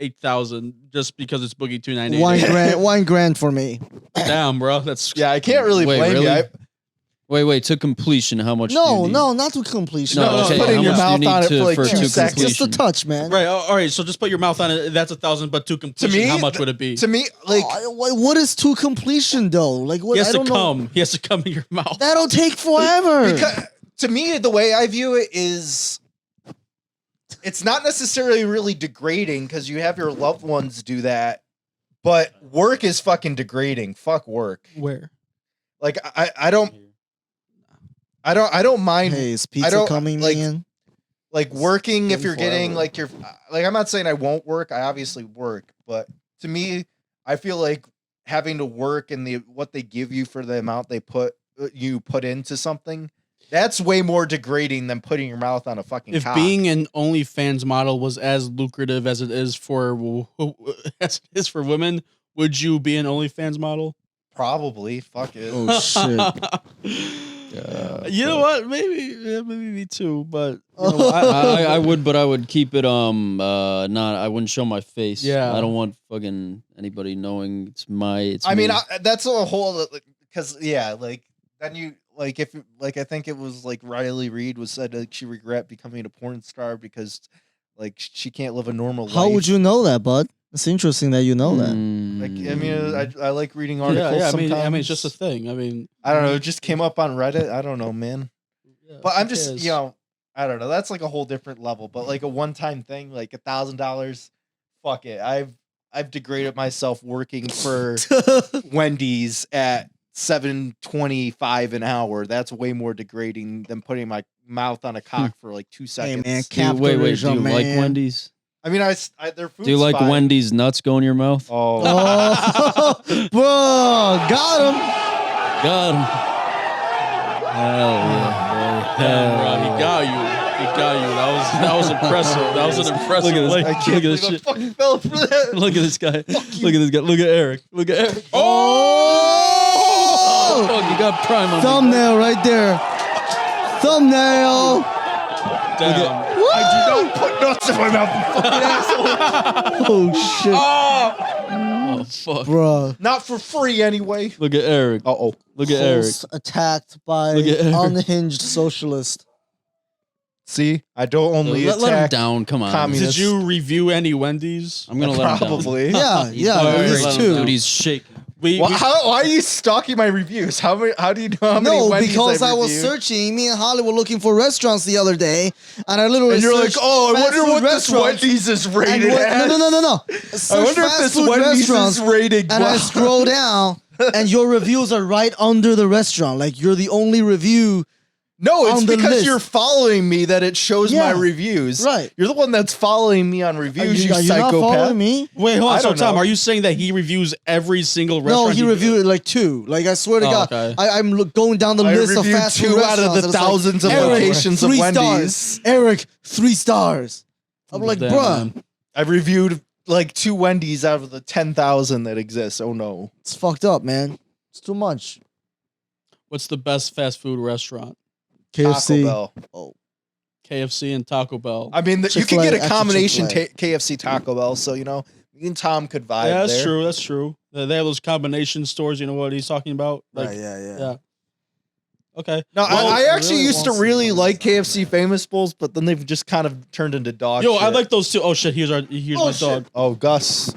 8,000 just because it's Boogie 298. One grand for me. Damn, bro, that's Yeah, I can't really Wait, blame really? you. Wait, to completion, how much? do you No, need? not to completion. No, just okay, putting how your much do you mouth need on it for like for 2 to seconds. Just a completion? touch, man. right. All right, so just put your mouth on it. That's 1,000, but to completion, me, how much would it be? To me, like, What is to completion though? Like what? He has I to don't know. come. He has to come in your mouth. That'll take forever. because, to me, the way I view it is, it's not necessarily really degrading because you have your loved ones do that, but work is fucking degrading. Fuck work. Where? Like I don't mind Hey, is I pizza don't, coming, like, man? like working if you're getting forever. like your like, I'm not saying I won't work. I obviously work, but to me, I feel like having to work and what they give you for the amount they put into something, that's way more degrading than putting your mouth on a fucking If cock. being an OnlyFans model was as lucrative as it is for women, would you be an OnlyFans model? Probably, fuck it. Oh shit. You know what? Maybe me too. But you know, Oh. I would, but I would keep it not. I wouldn't show my face. Yeah. I don't want fucking anybody knowing it's I mean, me. that's a whole because yeah, like then you like if like I think it was like Riley Reid was said like she regret becoming a porn star because like she can't live a normal life. How would you know that, bud? It's interesting that you know that. Like I mean, I like reading yeah, articles. yeah. Sometimes. I mean, it's just a thing. I mean, I don't know. It just came up on Reddit. I don't know, man. yeah, But I'm who just cares? you know, I don't know. That's like a whole different level. But like a one-time thing, like $1,000. Fuck it. I've degraded myself working for Wendy's at $7.25 an hour. That's way more degrading than putting my mouth on a cock for like 2 Hey seconds. man, Do you, wait, do you capitalism, like man. Wendy's? I mean, their food's Do you like fine. Wendy's nuts go in your mouth? Oh, Oh, bro, got him. Got him. Hell yeah, boy. Damn, bro, he got you. He got you. That was impressive. That was an impressive. Look at this. link. I can't Look at believe this I shit. fucking fell for that. Look at this guy. Look at this guy. Look at Eric. Look at Eric. Oh! got Prime on. Thumbnail right there. Thumbnail. Damn. I do not put nuts in my mouth, you fucking asshole. Oh shit, Oh fuck! bruh. Not for free anyway. Look at Eric. Uh-oh. Look at Eric. Host attacked by Look at Eric. unhinged socialist. See, I don't only Let him attack. down. Come on. communist. Did you review any Wendy's? I'm gonna let him down. Probably. Yeah, He's yeah, not at very least let him two. down. Dude, he's shaking. We Why are you stalking my reviews? How do you know how many No, Wendy's because I've I was reviewed? searching. Me and Holly were looking for restaurants the other day, and I literally And you're like, searched oh, I fast wonder food what this restaurants, Wendy's is and rated as. No. I Search wonder if fast this food Wendy's restaurants, is rated and I well. scroll down, and your reviews are right under the restaurant. Like you're the only review. No, it's on the because list. you're following me that it shows my Yeah, reviews. right. You're the one that's following me on reviews, you are you not psychopath. following me? wait, hold on. I So don't Tom, know. are you saying that he reviews every single No, restaurant? he reviewed like two. Like I swear to Oh, God, okay. I'm going down the I list of reviewed fast food 2 out restaurants. of the and it's like, thousands of Eric, locations of 3 Wendy's. stars. Eric, 3 stars. I'm like, Damn, bruh, man. I've reviewed like 2 Wendy's out of the 10,000 that exist. Oh no. it's fucked up, man. It's too much. What's the best fast food restaurant? KFC. Taco Bell. KFC and Taco Bell. I mean, you can Chick-fil-A, get a extra combination Chick-fil-A. KFC Taco Bell, so you know, me and Tom could vibe Yeah, that's there. true. That's true. They have those combination stores. You know what he's talking about? Like, Right, yeah. yeah. Okay. No, Well, I actually really used to wants to really go like there. KFC Famous Bowls, but then they've just kind of turned into dog Yo, shit. I like those too. Oh shit, here's Oh, my shit. dog. Oh, Gus.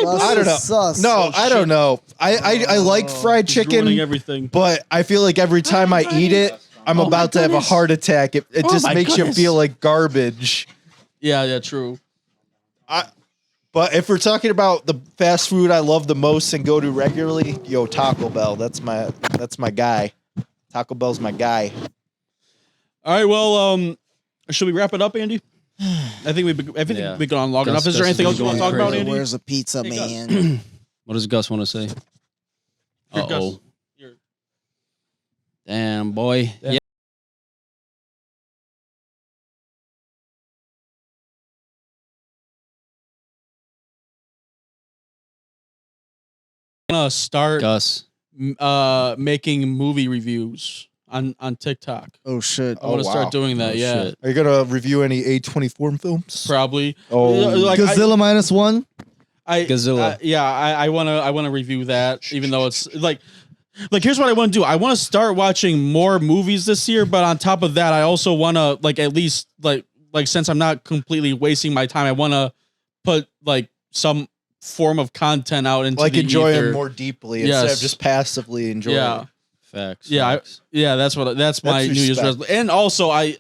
Gus I don't know. is sus. No, I don't know. I like fried He's ruining chicken, everything. but I feel like every time I eat it, I'm Oh, about to have a heart attack. It Oh, just my makes goodness. you feel like garbage. Yeah, true. But if we're talking about the fast food I love the most and go to regularly, yo, Taco Bell. That's my guy. Taco Bell's my guy. All right, well, should we wrap it up, Andy? I think Yeah. we've gone long Gus- enough. Is there Gus anything is else you want to talk going about, crazy. Andy? Where's the pizza, Hey, Gus. man? What does Gus want to say? Here, Gus. Uh-oh. Here. Damn, boy. Damn. Yeah. I'm gonna start Gus. making movie reviews on TikTok. Oh shit. I want to wow. start doing that. Oh, yeah, shit. Are you gonna review any A24 films? probably. Oh, Like, Godzilla -1. Godzilla. I wanna review that, even though it's like here's what I want to do. I want to start watching more movies this year, but on top of that, I also want to at least since I'm not completely wasting my time, I want to put some form of content out into like the enjoy ether. them more deeply instead Yes. of just passively enjoying. Yeah. Facts. Yeah, facts. that's my New Year's respect. resolution. And also, I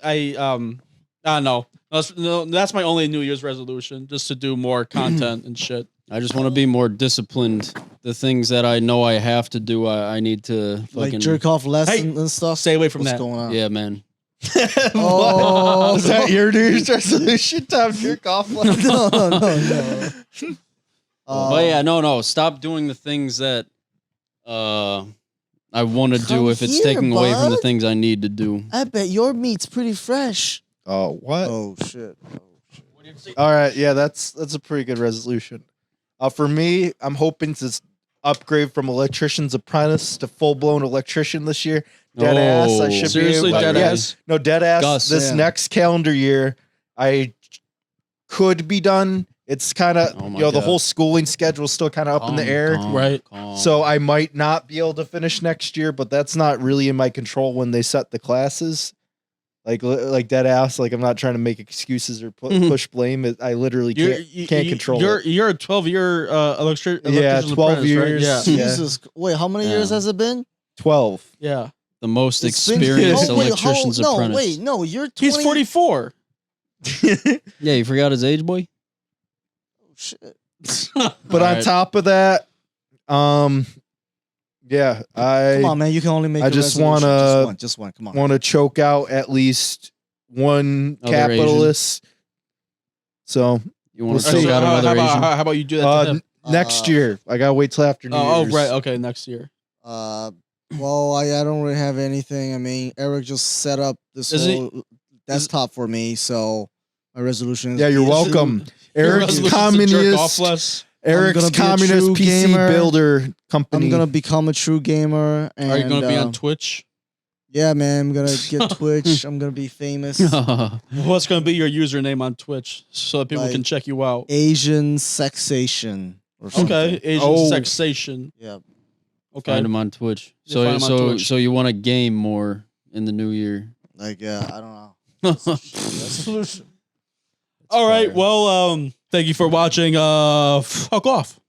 don't know. That's my only New Year's resolution, just to do more content and shit. I just want to be more disciplined. The things that I know I have to do, I need to fucking Like jerk off less Hey, and stuff. Stay away from What's that. going on? Yeah, man. Oh. Is that your New Year's resolution? Tom, jerk off. no. But yeah, no. Stop doing the things that I want to do Come if it's here, taking away from the bud. things I need to do. I bet your meat's pretty fresh. Oh, what? Oh shit. All right, yeah, that's a pretty good resolution. For me, I'm hoping to upgrade from electrician's apprentice to full blown electrician this year. Dead ass. I should Seriously, be able, dead yes, ass? no dead ass. Gus, this yeah. next calendar year, I could be done. It's kind of Oh my the God. whole schooling schedule is still kind of up in the air. Right. So I might not be able to finish next year, but that's not really in my control when they set the classes. Like dead ass. Like I'm not trying to make excuses or push blame. I literally can't control it. You're a 12-year electrician. Yeah, 12 years. Right? Yeah. Yeah. Jesus. Wait, how many years Yeah. has it been? 12. Yeah. The most It's been- experienced Oh, wait, electrician's apprentice. No, wait, no, you're 20. He's 44. Yeah, you forgot his age, boy? Shit. But on Alright. top of that, yeah, Come I on, man. You can only make I a just resolution. wanna- just one. Come on. want to choke out at least one Other capitalist. So You want to We'll see. choke out another Asian? how about you do that to him? next year, I gotta wait till after New Oh, Year's. right. Okay, next year. Well, I don't really have anything. I mean, Eric just set up this Is it- whole desktop for me, so my resolution is Yeah, you're is- welcome. Your Eric's resolution is to jerk off communist. less. Eric's gonna be a communist true PC gamer. builder company. I'm gonna become a true gamer. And, Are you going to be on Twitch? Yeah, man. I'm gonna get Twitch. I'm gonna be famous. What's going to be your username on Twitch so that people Like, can check you out? Asian sexation. Or something. Okay, Asian Oh. sexation. Yeah. Okay. Find him on Twitch. Yeah, find him on Twitch. So you want to game more in the new year? Like, I don't know. That's a solution. All right. fire. Well, thank you for watching. Fuck off.